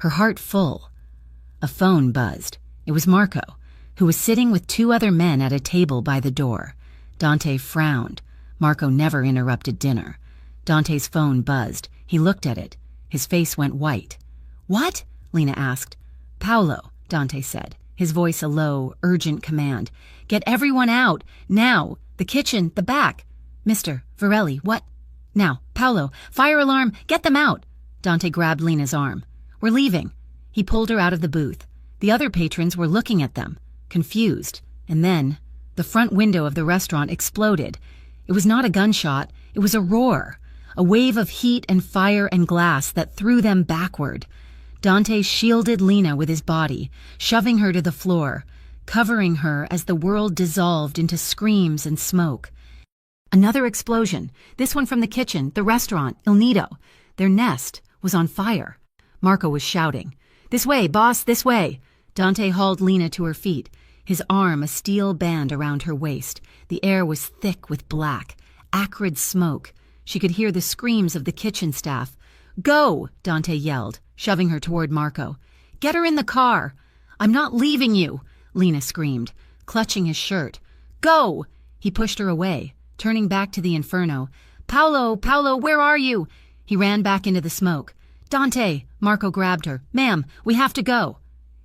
her heart full. A phone buzzed. It was Marco, who was sitting with 2 other men at a table by the door. Dante frowned. Marco never interrupted dinner. Dante's phone buzzed. He looked at it. His face went white. "What?" Lena asked. "Paolo," Dante said, his voice a low, urgent command. "Get everyone out, now! The kitchen, the back!" "Mr. Varelli, what?" "Now, Paolo, fire alarm, get them out!" Dante grabbed Lena's arm. "We're leaving." He pulled her out of the booth. The other patrons were looking at them, confused. And then, the front window of the restaurant exploded. It was not a gunshot, it was a roar, a wave of heat and fire and glass that threw them backward. Dante shielded Lena with his body, shoving her to the floor, covering her as the world dissolved into screams and smoke. Another explosion, this one from the kitchen, the restaurant, Il Nido. Their nest was on fire. Marco was shouting, "This way, boss, this way!" Dante hauled Lena to her feet, his arm a steel band around her waist. The air was thick with black, acrid smoke. She could hear the screams of the kitchen staff. "Go!" Dante yelled, shoving her toward Marco. "Get her in the car!" "I'm not leaving you!" Lena screamed, clutching his shirt. "Go!" He pushed her away, turning back to the inferno. "Paolo, Paolo, where are you?" He ran back into the smoke. "Dante!" Marco grabbed her. "Ma'am, we have to go."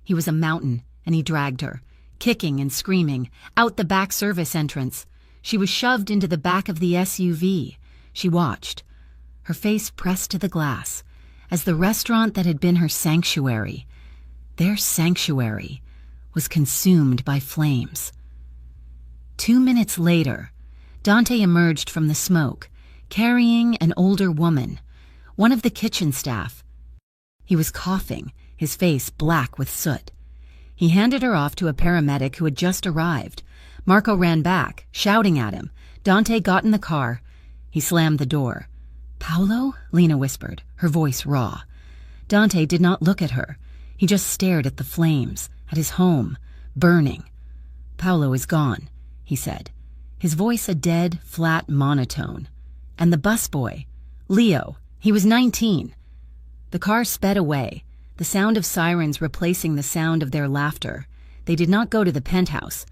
He was a mountain, and he dragged her, kicking and screaming, out the back service entrance. She was shoved into the back of the SUV. She watched, her face pressed to the glass, as the restaurant that had been her sanctuary, their sanctuary, was consumed by flames. 2 minutes later, Dante emerged from the smoke, carrying an older woman, one of the kitchen staff. He was coughing, his face black with soot. He handed her off to a paramedic who had just arrived. Marco ran back, shouting at him. Dante got in the car. He slammed the door. "Paolo?" Lena whispered, her voice raw. Dante did not look at her. He just stared at the flames, at his home, burning. "Paolo is gone," he said, his voice a dead, flat monotone. "And the busboy, Leo, he was 19. The car sped away, the sound of sirens replacing the sound of their laughter. They did not go to the penthouse.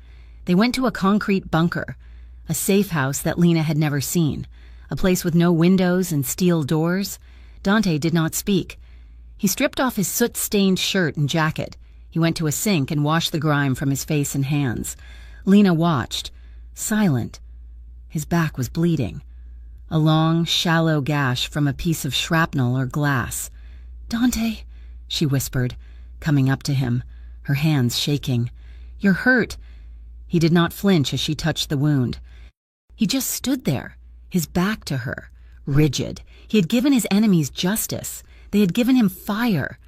They went to a concrete bunker, a safe house that Lena had never seen, a place with no windows and steel doors. Dante did not speak. He stripped off his soot-stained shirt and jacket. He went to a sink and washed the grime from his face and hands. Lena watched, silent. His back was bleeding. A long, shallow gash from a piece of shrapnel or glass. "Dante," she whispered, coming up to him, her hands shaking. "You're hurt." He did not flinch as she touched the wound. He just stood there, his back to her, rigid. He had given his enemies justice. They had given him fire.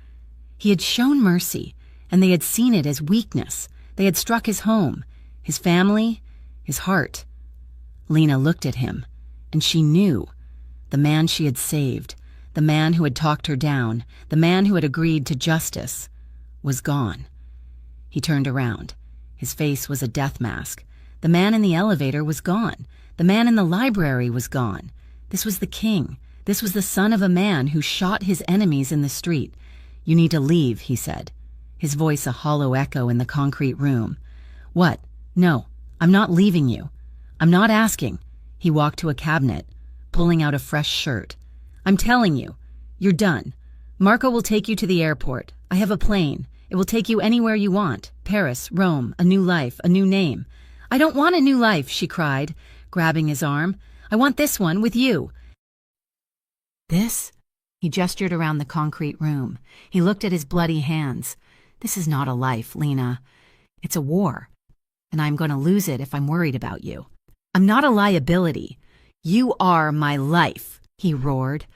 He had shown mercy, and they had seen it as weakness. They had struck his home, his family, his heart. Lena looked at him, and she knew. The man she had saved, the man who had talked her down, the man who had agreed to justice, was gone. He turned around. His face was a death mask. The man in the elevator was gone. The man in the library was gone. This was the king. This was the son of a man who shot his enemies in the street. "You need to leave," he said, his voice a hollow echo in the concrete room. "What? No, I'm not leaving you. I'm not asking." He walked to a cabinet, pulling out a fresh shirt. "I'm telling you, you're done. Marco will take you to the airport. I have a plane. It will take you anywhere you want. Paris, Rome, a new life, a new name." "I don't want a new life," she cried, grabbing his arm. "I want this one with you." "This?" He gestured around the concrete room. He looked at his bloody hands. "This is not a life, Lena. It's a war. And I'm going to lose it if I'm worried about you. I'm not a liability. You are my life," he roared,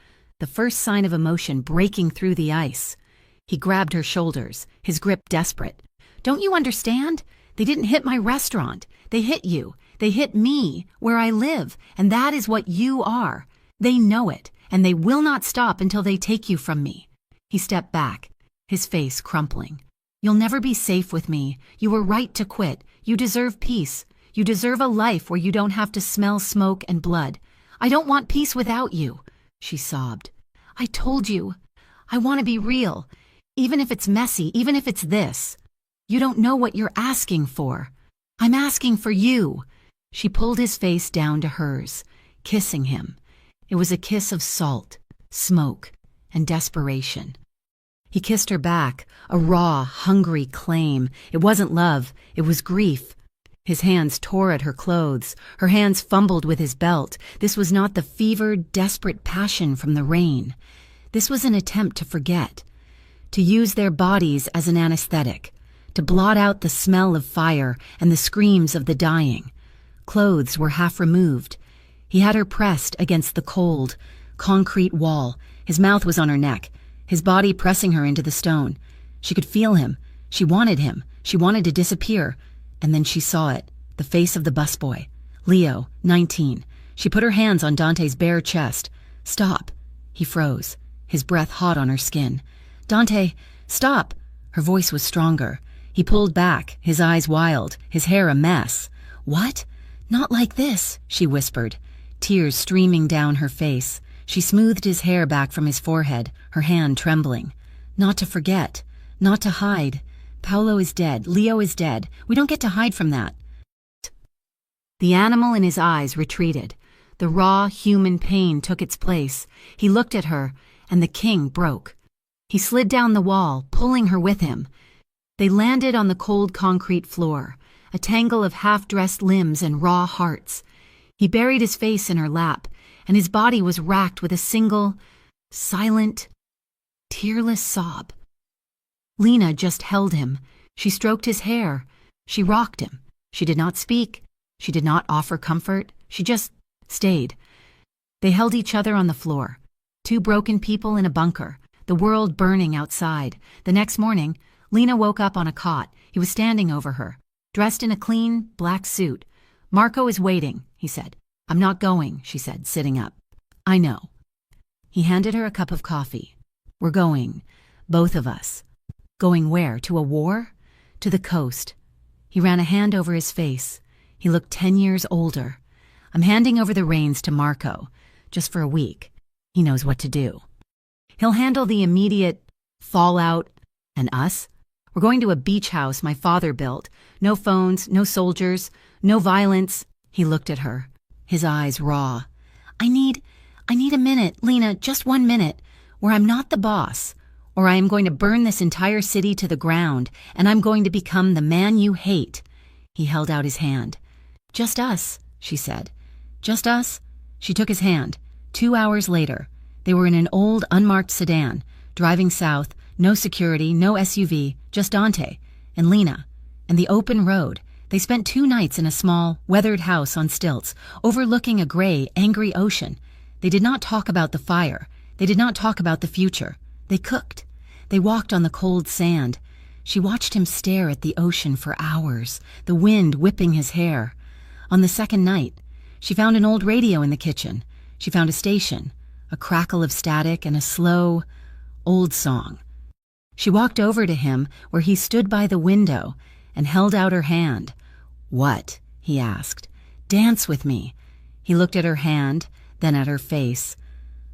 the first sign of emotion breaking through the ice. He grabbed her shoulders, his grip desperate. "Don't you understand? They didn't hit my restaurant. They hit you. They hit me, where I live, and that is what you are. They know it, and they will not stop until they take you from me." He stepped back, his face crumpling. "You'll never be safe with me. You were right to quit. You deserve peace. You deserve a life where you don't have to smell smoke and blood. I don't want peace without you," she sobbed. "I told you. I want to be real. Even if it's messy, even if it's this. You don't know what you're asking for. I'm asking for you." She pulled his face down to hers, kissing him. It was a kiss of salt, smoke, and desperation. He kissed her back, a raw, hungry claim. It wasn't love, it was grief. His hands tore at her clothes. Her hands fumbled with his belt. This was not the fevered, desperate passion from the rain. This was an attempt to forget, to use their bodies as an anesthetic, to blot out the smell of fire and the screams of the dying. Clothes were half removed. He had her pressed against the cold, concrete wall. His mouth was on her neck, his body pressing her into the stone. She could feel him. She wanted him. She wanted to disappear. And then she saw it, the face of the busboy. Leo, 19. She put her hands on Dante's bare chest. Stop. He froze, his breath hot on her skin. Dante, stop. Her voice was stronger. He pulled back, his eyes wild, his hair a mess. What? Not like this, she whispered, tears streaming down her face. She smoothed his hair back from his forehead, her hand trembling. Not to forget. Not to hide. Paolo is dead. Leo is dead. We don't get to hide from that. The animal in his eyes retreated. The raw, human pain took its place. He looked at her, and the king broke. He slid down the wall, pulling her with him. They landed on the cold concrete floor, a tangle of half-dressed limbs and raw hearts. He buried his face in her lap, and his body was racked with a single, silent, tearless sob. Lena just held him. She stroked his hair. She rocked him. She did not speak. She did not offer comfort. She just stayed. They held each other on the floor. Two broken people in a bunker, the world burning outside. The next morning, Lena woke up on a cot. He was standing over her, dressed in a clean, black suit. Marco is waiting, he said. I'm not going, she said, sitting up. I know. He handed her a cup of coffee. We're going, both of us. Going where? To a war? To the coast. He ran a hand over his face. He looked 10 years older. I'm handing over the reins to Marco, just for a week. He knows what to do. He'll handle the immediate fallout. And us? We're going to a beach house my father built. No phones, no soldiers, no violence. He looked at her, his eyes raw. I need a minute, Lena, just 1 minute, where I'm not the boss. Or I am going to burn this entire city to the ground, and I'm going to become the man you hate. He held out his hand. Just us, she said. Just us? She took his hand. 2 hours later, they were in an old, unmarked sedan, driving south, no security, no SUV, just Dante and Lena, and the open road. They spent 2 nights in a small, weathered house on stilts, overlooking a gray, angry ocean. They did not talk about the fire. They did not talk about the future. They cooked. They walked on the cold sand. She watched him stare at the ocean for hours, the wind whipping his hair. On the second night, she found an old radio in the kitchen. She found a station, a crackle of static and a slow, old song. She walked over to him where he stood by the window and held out her hand. What? He asked. Dance with me. He looked at her hand, then at her face.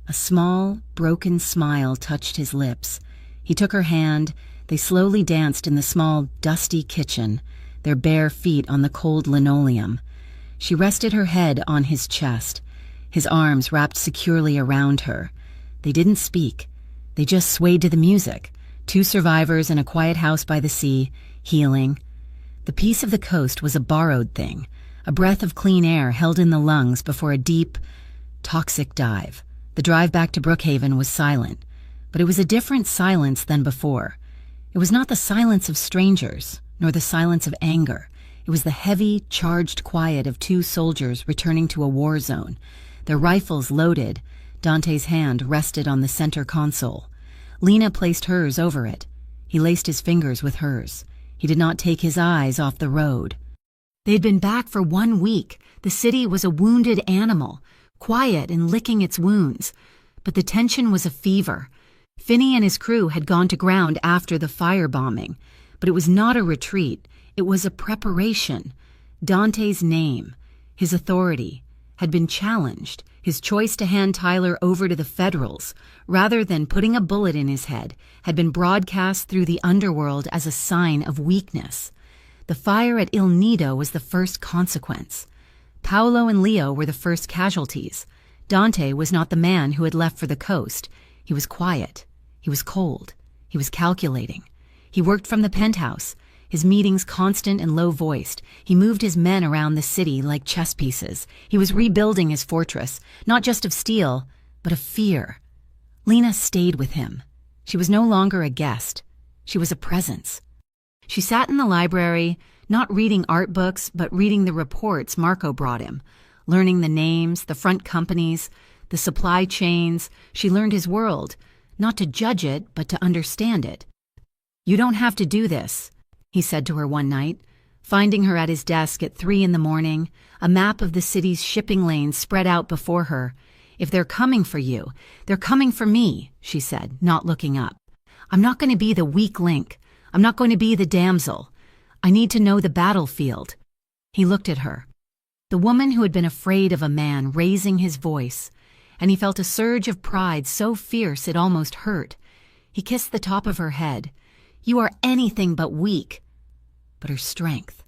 A small, broken smile touched his lips. He took her hand. They slowly danced in the small, dusty kitchen, their bare feet on the cold linoleum. She rested her head on his chest, his arms wrapped securely around her. They didn't speak. They just swayed to the music. 2 survivors in a quiet house by the sea, healing. The peace of the coast was a borrowed thing, a breath of clean air held in the lungs before a deep, toxic dive. The drive back to Brookhaven was silent, but it was a different silence than before. It was not the silence of strangers, nor the silence of anger. It was the heavy, charged quiet of 2 soldiers returning to a war zone. Their rifles loaded, Dante's hand rested on the center console. Lena placed hers over it. He laced his fingers with hers. He did not take his eyes off the road. They had been back for 1 week. The city was a wounded animal, quiet and licking its wounds. But the tension was a fever. Finney and his crew had gone to ground after the firebombing. But it was not a retreat. It was a preparation. Dante's name, his authority, had been challenged. His choice to hand Tyler over to the Federals, rather than putting a bullet in his head, had been broadcast through the underworld as a sign of weakness. The fire at Il Nido was the first consequence. Paolo and Leo were the first casualties. Dante was not the man who had left for the coast. He was quiet. He was cold. He was calculating. He worked from the penthouse, his meetings constant and low-voiced. He moved his men around the city like chess pieces. He was rebuilding his fortress, not just of steel, but of fear. Lena stayed with him. She was no longer a guest. She was a presence. She sat in the library, not reading art books, but reading the reports Marco brought him, learning the names, the front companies, the supply chains. She learned his world, not to judge it, but to understand it. "You don't have to do this," he said to her one night, finding her at his desk at 3 in the morning, a map of the city's shipping lanes spread out before her. "If they're coming for you, they're coming for me," she said, not looking up. "I'm not going to be the weak link. I'm not going to be the damsel. I need to know the battlefield." He looked at her, the woman who had been afraid of a man raising his voice, and he felt a surge of pride so fierce it almost hurt. He kissed the top of her head. "You are anything but weak." But her strength,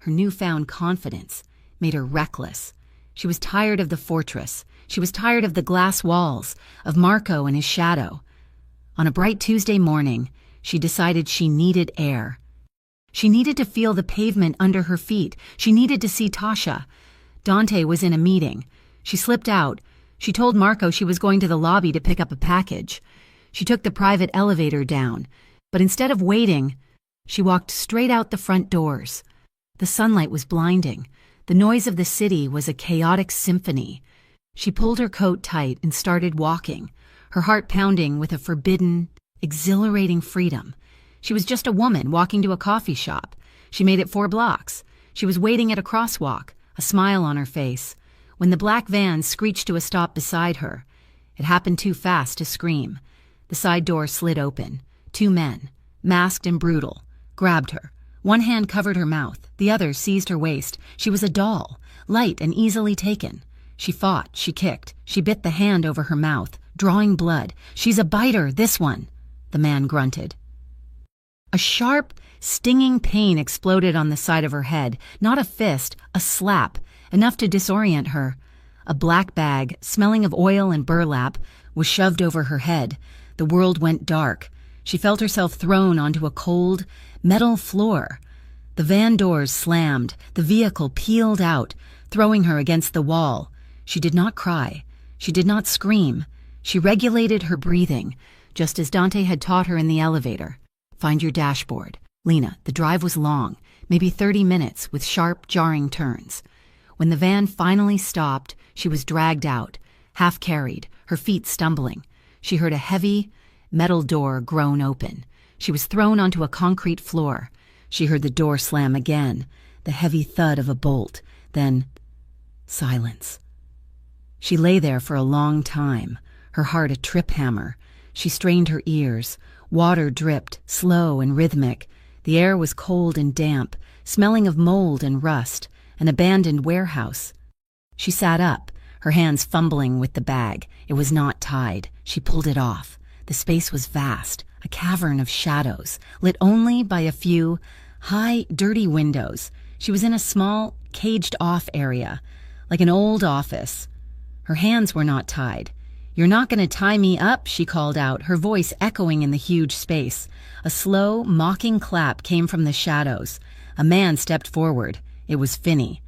her newfound confidence, made her reckless. She was tired of the fortress. She was tired of the glass walls, of Marco and his shadow. On a bright Tuesday morning, she decided she needed air. She needed to feel the pavement under her feet. She needed to see Tasha. Dante was in a meeting. She slipped out. She told Marco she was going to the lobby to pick up a package. She took the private elevator down, but instead of waiting, she walked straight out the front doors. The sunlight was blinding. The noise of the city was a chaotic symphony. She pulled her coat tight and started walking, her heart pounding with a forbidden, exhilarating freedom. She was just a woman walking to a coffee shop. She made it 4 blocks. She was waiting at a crosswalk, a smile on her face, when the black van screeched to a stop beside her. It happened too fast to scream. The side door slid open. 2 men, masked and brutal, grabbed her. One hand covered her mouth. The other seized her waist. She was a doll, light and easily taken. She fought, she kicked, she bit the hand over her mouth, drawing blood. "She's a biter, this one," the man grunted. A sharp, stinging pain exploded on the side of her head, not a fist, a slap, enough to disorient her. A black bag, smelling of oil and burlap, was shoved over her head. The world went dark. She felt herself thrown onto a cold, metal floor. The van doors slammed. The vehicle peeled out, throwing her against the wall. She did not cry. She did not scream. She regulated her breathing, just as Dante had taught her in the elevator. "Find your dashboard." "Lena, the drive was long, maybe 30 minutes, with sharp, jarring turns." When the van finally stopped, she was dragged out, half-carried, her feet stumbling. She heard a heavy, metal door groan open. She was thrown onto a concrete floor. She heard the door slam again, the heavy thud of a bolt, then silence. She lay there for a long time, her heart a trip hammer. She strained her ears. Water dripped, slow and rhythmic. The air was cold and damp, smelling of mold and rust, an abandoned warehouse. She sat up, her hands fumbling with the bag. It was not tied. She pulled it off. The space was vast, a cavern of shadows, lit only by a few high, dirty windows. She was in a small, caged-off area, like an old office. Her hands were not tied. "You're not going to tie me up," she called out, her voice echoing in the huge space. A slow, mocking clap came from the shadows. A man stepped forward. It was Finney,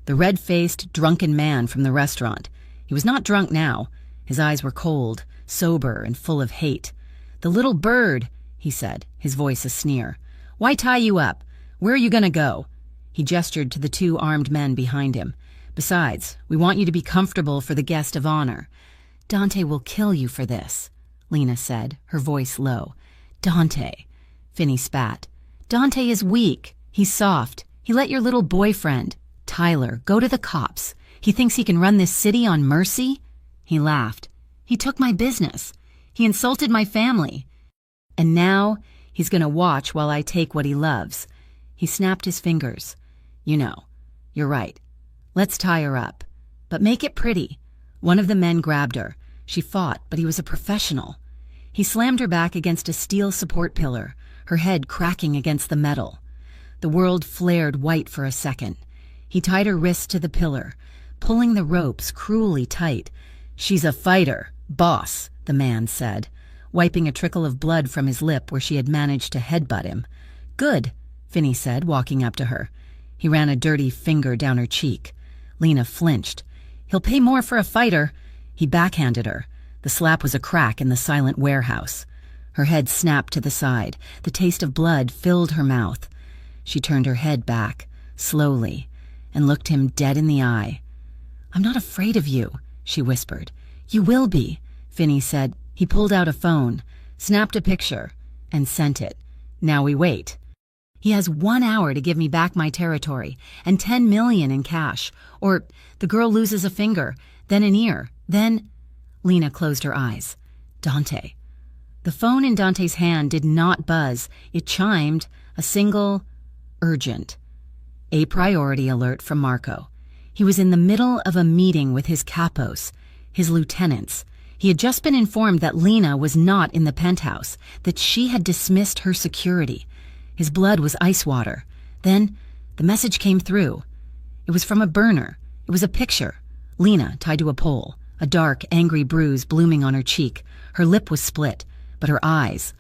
the red-faced, drunken man from the restaurant. He was not drunk now. His eyes were cold, sober, and full of hate. "The little bird," he said, his voice a sneer. "Why tie you up? Where are you going to go?" He gestured to the 2 armed men behind him. "Besides, we want you to be comfortable for the guest of honor." "Dante will kill you for this," Lena said, her voice low. "Dante," Finney spat. "Dante is weak. He's soft. He let your little boyfriend, Tyler, go to the cops. He thinks he can run this city on mercy?" He laughed. "He took my business. He insulted my family. And now he's going to watch while I take what he loves." He snapped his fingers. "You know, you're right. Let's tie her up. But make it pretty." One of the men grabbed her. She fought, but he was a professional. He slammed her back against a steel support pillar, her head cracking against the metal. The world flared white for a second. He tied her wrists to the pillar, pulling the ropes cruelly tight. "She's a fighter, boss," the man said, wiping a trickle of blood from his lip where she had managed to headbutt him. "Good," Finney said, walking up to her. He ran a dirty finger down her cheek. Lena flinched. "He'll pay more for a fighter." He backhanded her. The slap was a crack in the silent warehouse. Her head snapped to the side. The taste of blood filled her mouth. She turned her head back, slowly, and looked him dead in the eye. "I'm not afraid of you," she whispered. "You will be," Finney said. He pulled out a phone, snapped a picture, and sent it. Now we wait. He has 1 hour to give me back my territory and 10 million in cash, or the girl loses a finger, then an ear, then... Lena closed her eyes. Dante. The phone in Dante's hand did not buzz. It chimed, a single, urgent. A priority alert from Marco. He was in the middle of a meeting with his capos, his lieutenants. He had just been informed that Lena was not in the penthouse, that she had dismissed her security. His blood was ice water. Then, the message came through. It was from a burner. It was a picture. Lena tied to a pole, a dark, angry bruise blooming on her cheek. Her lip was split, but her eyes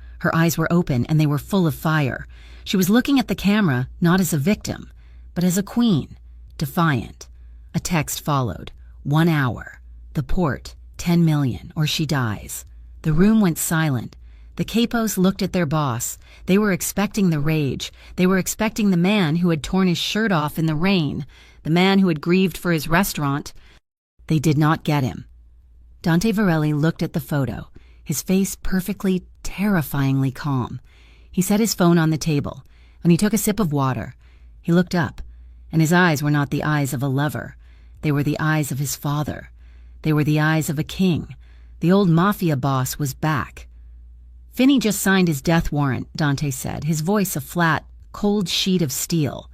were open and they were full of fire. She was looking at the camera not as a victim, but as a queen, defiant. A text followed. 1 hour. The port, 10 million, or she dies. The room went silent. The capos looked at their boss. They were expecting the rage. They were expecting the man who had torn his shirt off in the rain, the man who had grieved for his restaurant. They did not get him. Dante Varelli looked at the photo, his face perfectly, terrifyingly calm. He set his phone on the table, and he took a sip of water. He looked up, and his eyes were not the eyes of a lover. They were the eyes of his father. They were the eyes of a king. The old Mafia boss was back. Finney just signed his death warrant, Dante said, his voice a flat, cold sheet of steel.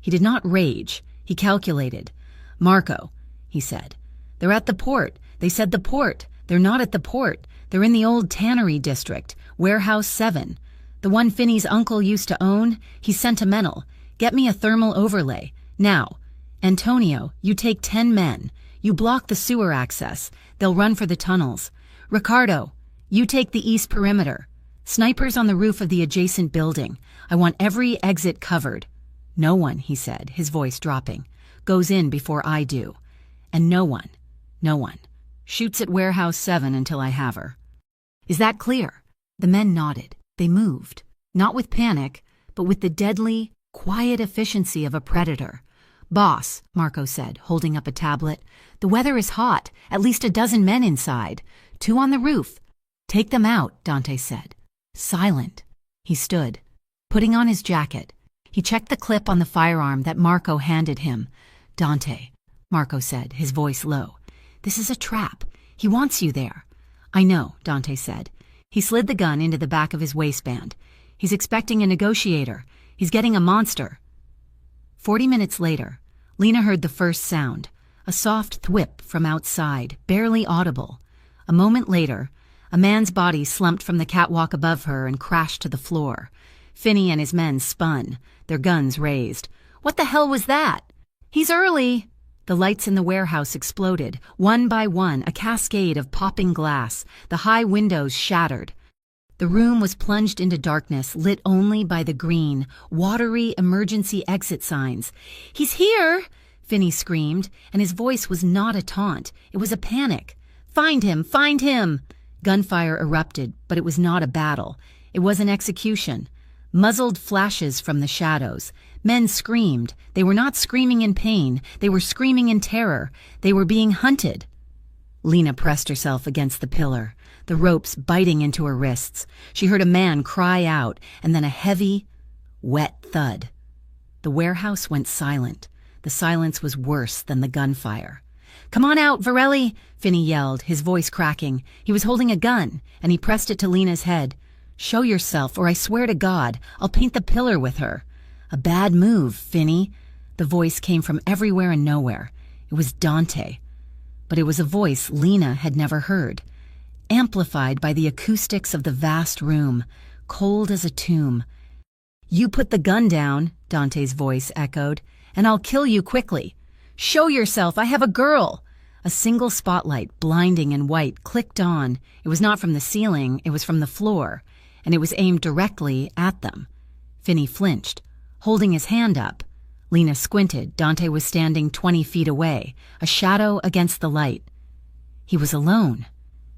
He did not rage. He calculated. Marco, he said. They're at the port. They said the port. They're not at the port. They're in the old tannery district, Warehouse 7. The one Finney's uncle used to own. He's sentimental. Get me a thermal overlay. Now. Antonio, you take 10 men. You block the sewer access. They'll run for the tunnels. Ricardo, you take the east perimeter. Snipers on the roof of the adjacent building. I want every exit covered. No one, he said, his voice dropping, goes in before I do. And no one shoots at Warehouse 7 until I have her. Is that clear? The men nodded. They moved, not with panic, but with the deadly, quiet efficiency of a predator. Boss, Marco said, holding up a tablet, the weather is hot, at least a dozen men inside. 2 on the roof. Take them out, Dante said. Silent. He stood, putting on his jacket. He checked the clip on the firearm that Marco handed him. Dante, Marco said, his voice low. This is a trap. He wants you there. I know, Dante said. He slid the gun into the back of his waistband. He's expecting a negotiator. He's getting a monster. 40 minutes later, Lena heard the first sound, a soft thwip from outside, barely audible. A moment later, a man's body slumped from the catwalk above her and crashed to the floor. Finney and his men spun, their guns raised. What the hell was that? He's early! The lights in the warehouse exploded, one by one, a cascade of popping glass. The high windows shattered. The room was plunged into darkness, lit only by the green, watery emergency exit signs. He's here! Finney screamed, and his voice was not a taunt. It was a panic. Find him! Find him! Gunfire erupted, but it was not a battle. It was an execution. Muzzled flashes from the shadows. Men screamed. They were not screaming in pain. They were screaming in terror. They were being hunted. Lena pressed herself against the pillar, the ropes biting into her wrists. She heard a man cry out, and then a heavy, wet thud. The warehouse went silent. The silence was worse than the gunfire. Come on out, Varelli, Finney yelled, his voice cracking. He was holding a gun, and he pressed it to Lena's head. Show yourself, or I swear to God, I'll paint the pillar with her. A bad move, Finney. The voice came from everywhere and nowhere. It was Dante. But it was a voice Lena had never heard, amplified by the acoustics of the vast room, cold as a tomb. You put the gun down, Dante's voice echoed, and I'll kill you quickly. Show yourself, I have a girl. A single spotlight, blinding and white, clicked on. It was not from the ceiling, it was from the floor, and it was aimed directly at them. Finney flinched, holding his hand up. Lena squinted. Dante was standing 20 feet away, a shadow against the light. He was alone.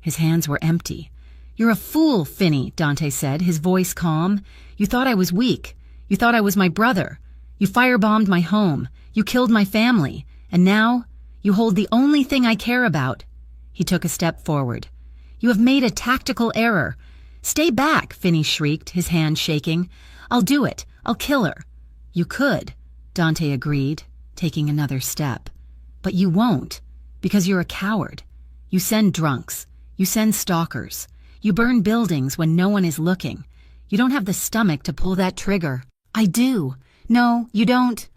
His hands were empty. You're a fool, Finney, Dante said, his voice calm. You thought I was weak. You thought I was my brother. You firebombed my home. You killed my family. And now, you hold the only thing I care about. He took a step forward. You have made a tactical error. Stay back, Finney shrieked, his hand shaking. I'll do it. I'll kill her. You could, Dante agreed, taking another step. But you won't, because you're a coward. You send drunks. You send stalkers. You burn buildings when no one is looking. You don't have the stomach to pull that trigger. I do. No, you don't.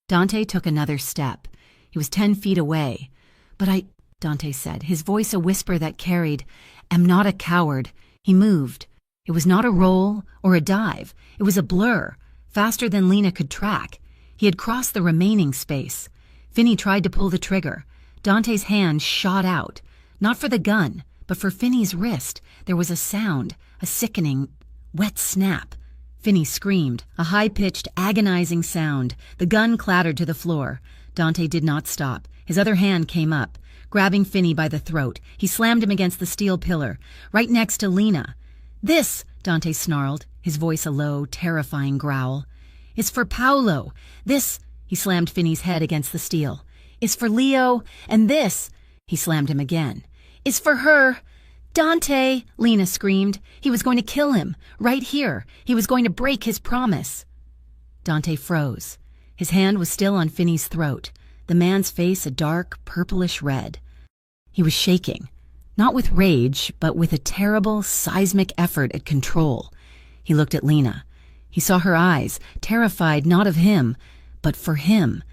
Dante took another step. He was 10 feet away. But Dante said, his voice a whisper that carried, am not a coward. He moved. It was not a roll or a dive. It was a blur, faster than Lena could track. He had crossed the remaining space. Finney tried to pull the trigger. Dante's hand shot out. Not for the gun, but for Finney's wrist. There was a sound, a sickening, wet snap. Finney screamed, a high-pitched, agonizing sound. The gun clattered to the floor. Dante did not stop. His other hand came up. Grabbing Finney by the throat, he slammed him against the steel pillar, right next to Lena. This, Dante snarled, his voice a low, terrifying growl, is for Paolo. This, he slammed Finney's head against the steel, is for Leo. And this, he slammed him again, is for her. Dante, Lena screamed. He was going to kill him, right here. He was going to break his promise. Dante froze. His hand was still on Finney's throat, the man's face a dark, purplish red. He was shaking, not with rage, but with a terrible, seismic effort at control. He looked at Lena. He saw her eyes, terrified not of him, but for him.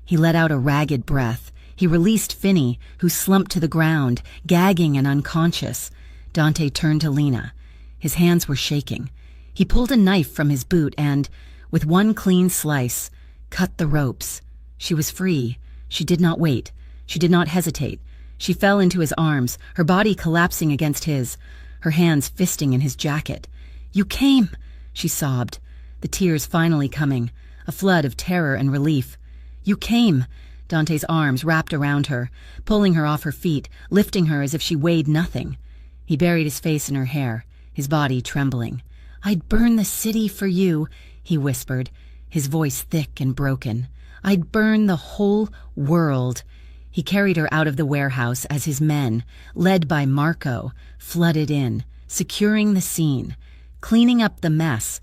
He let out a ragged breath. He released Finney, who slumped to the ground, gagging and unconscious. Dante turned to Lena. His hands were shaking. He pulled a knife from his boot and, with one clean slice, cut the ropes. She was free. She did not wait. She did not hesitate. She fell into his arms, her body collapsing against his, her hands fisting in his jacket. You came, she sobbed, the tears finally coming, a flood of terror and relief. You came. Dante's arms wrapped around her, pulling her off her feet, lifting her as if she weighed nothing. He buried his face in her hair, his body trembling. I'd burn the city for you, he whispered, his voice thick and broken. I'd burn the whole world. He carried her out of the warehouse as his men, led by Marco, flooded in, securing the scene, cleaning up the mess.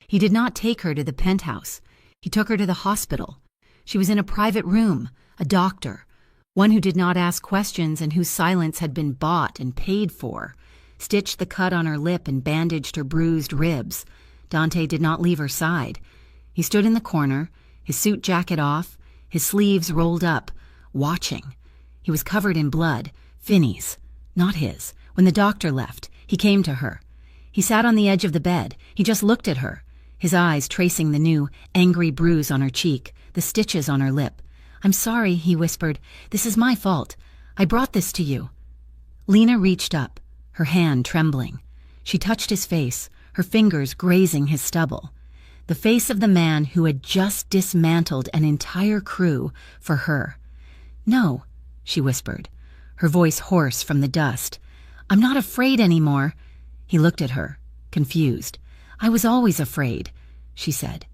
He did not take her to the penthouse. He took her to the hospital. She was in a private room, a doctor, one who did not ask questions and whose silence had been bought and paid for, stitched the cut on her lip and bandaged her bruised ribs. Dante did not leave her side. He stood in the corner, his suit jacket off, his sleeves rolled up, watching. He was covered in blood, Finney's, not his. When the doctor left, he came to her. He sat on the edge of the bed. He just looked at her, his eyes tracing the new, angry bruise on her cheek, the stitches on her lip. I'm sorry, he whispered. This is my fault. I brought this to you. Lena reached up, her hand trembling. She touched his face, her fingers grazing his stubble. The face of the man who had just dismantled an entire crew for her. No, she whispered, her voice hoarse from the dust. I'm not afraid anymore. He looked at her, confused. I was always afraid, she said.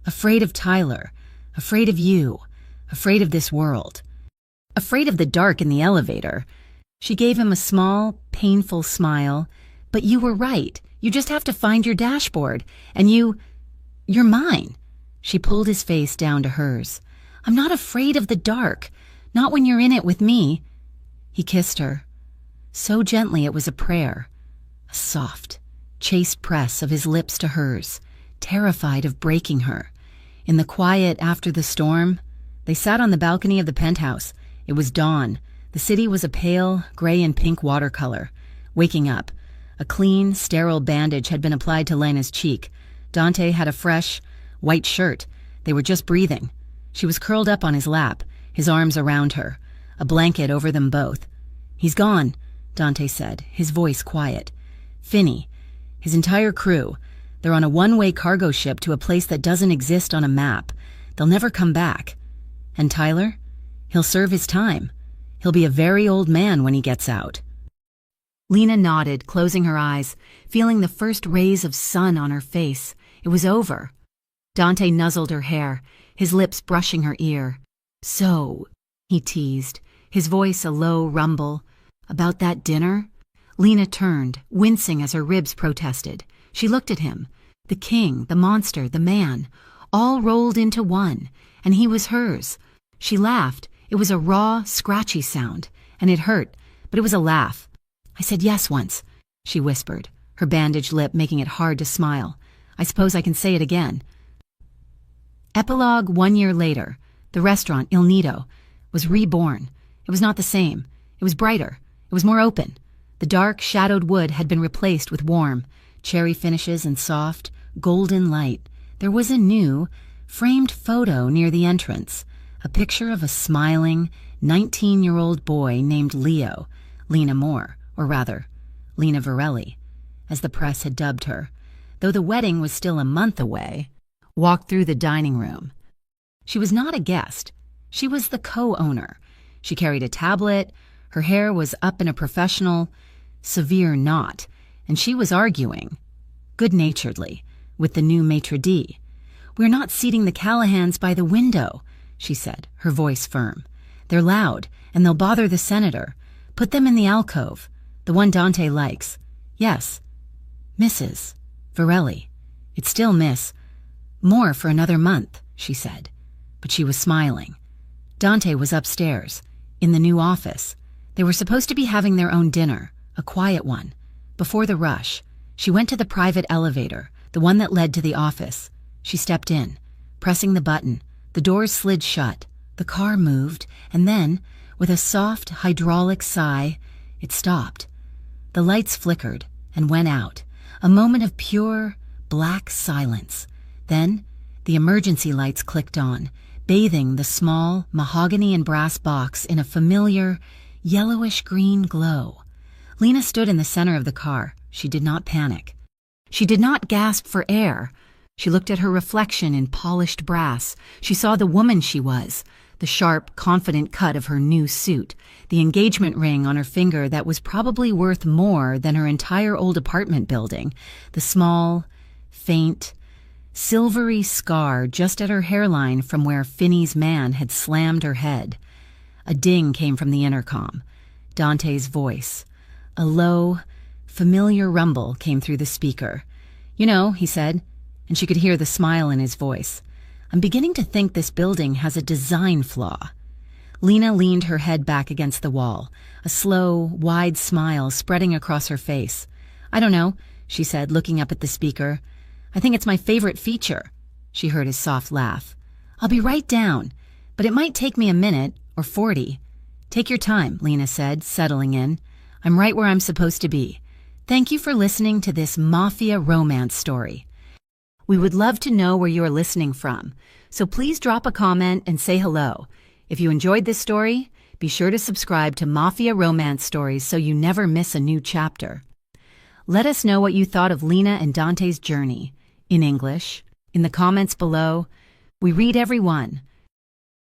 Afraid of Tyler, afraid of you, afraid of this world. Afraid of the dark in the elevator. She gave him a small, painful smile. But you were right. You just have to find your dashboard. And you're mine. She pulled his face down to hers. I'm not afraid of the dark. Not when you're in it with me. He kissed her. So gently it was a prayer. A soft, chaste press of his lips to hers, terrified of breaking her. In the quiet after the storm, they sat on the balcony of the penthouse. It was dawn. The city was a pale, gray and pink watercolor. Waking up, a clean, sterile bandage had been applied to Lena's cheek. Dante had a fresh, white shirt. They were just breathing. She was curled up on his lap, his arms around her, a blanket over them both. He's gone, Dante said, his voice quiet. Finney, his entire crew, they're on a one-way cargo ship to a place that doesn't exist on a map. They'll never come back. And Tyler? He'll serve his time. He'll be a very old man when he gets out. Lena nodded, closing her eyes, feeling the first rays of sun on her face. It was over. Dante nuzzled her hair, his lips brushing her ear. So, he teased, his voice a low rumble. About that dinner? Lena turned, wincing as her ribs protested. She looked at him. The king, the monster, the man, all rolled into one, and he was hers. She laughed. It was a raw, scratchy sound, and it hurt, but it was a laugh. "I said yes once," she whispered, her bandaged lip making it hard to smile. "I suppose I can say it again." Epilogue 1 year later. The restaurant, Il Nido, was reborn. It was not the same. It was brighter. It was more open. The dark, shadowed wood had been replaced with warm, cherry finishes and soft, golden light. There was a new, framed photo near the entrance, a picture of a smiling, 19-year-old boy named Leo, Lena Moore, or rather, Lena Varelli, as the press had dubbed her, though the wedding was still a month away. Walked through the dining room. She was not a guest. She was the co-owner. She carried a tablet, her hair was up in a professional, severe knot, and she was arguing, good-naturedly, with the new maitre d'. "We're not seating the Callahans by the window," she said, her voice firm. "They're loud, and they'll bother the senator. Put them in the alcove, the one Dante likes. Yes, Mrs. Varelli. It's still Miss. More for another month," she said. But she was smiling. Dante was upstairs, in the new office. They were supposed to be having their own dinner, a quiet one. Before the rush, she went to the private elevator, the one that led to the office. She stepped in, pressing the button. The doors slid shut. The car moved, and then, with a soft, hydraulic sigh, it stopped. The lights flickered and went out, a moment of pure, black silence. Then, the emergency lights clicked on, bathing the small, mahogany and brass box in a familiar, yellowish-green glow. Lena stood in the center of the car. She did not panic. She did not gasp for air. She looked at her reflection in polished brass. She saw the woman she was, the sharp, confident cut of her new suit, the engagement ring on her finger that was probably worth more than her entire old apartment building, the small, faint, silvery scar just at her hairline from where Finney's man had slammed her head. A ding came from the intercom. Dante's voice. A low, familiar rumble came through the speaker. "You know," he said, and she could hear the smile in his voice, "I'm beginning to think this building has a design flaw." Lena leaned her head back against the wall, a slow, wide smile spreading across her face. "I don't know," she said, looking up at the speaker. "I think it's my favorite feature." She heard his soft laugh. "I'll be right down, but it might take me a minute, or 40. "Take your time," Lena said, settling in. "I'm right where I'm supposed to be. Thank you for listening to this Mafia romance story. We would love to know where you are listening from, so please drop a comment and say hello. If you enjoyed this story, be sure to subscribe to Mafia Romance Stories so you never miss a new chapter. Let us know what you thought of Lena and Dante's journey, in English, in the comments below. We read every one.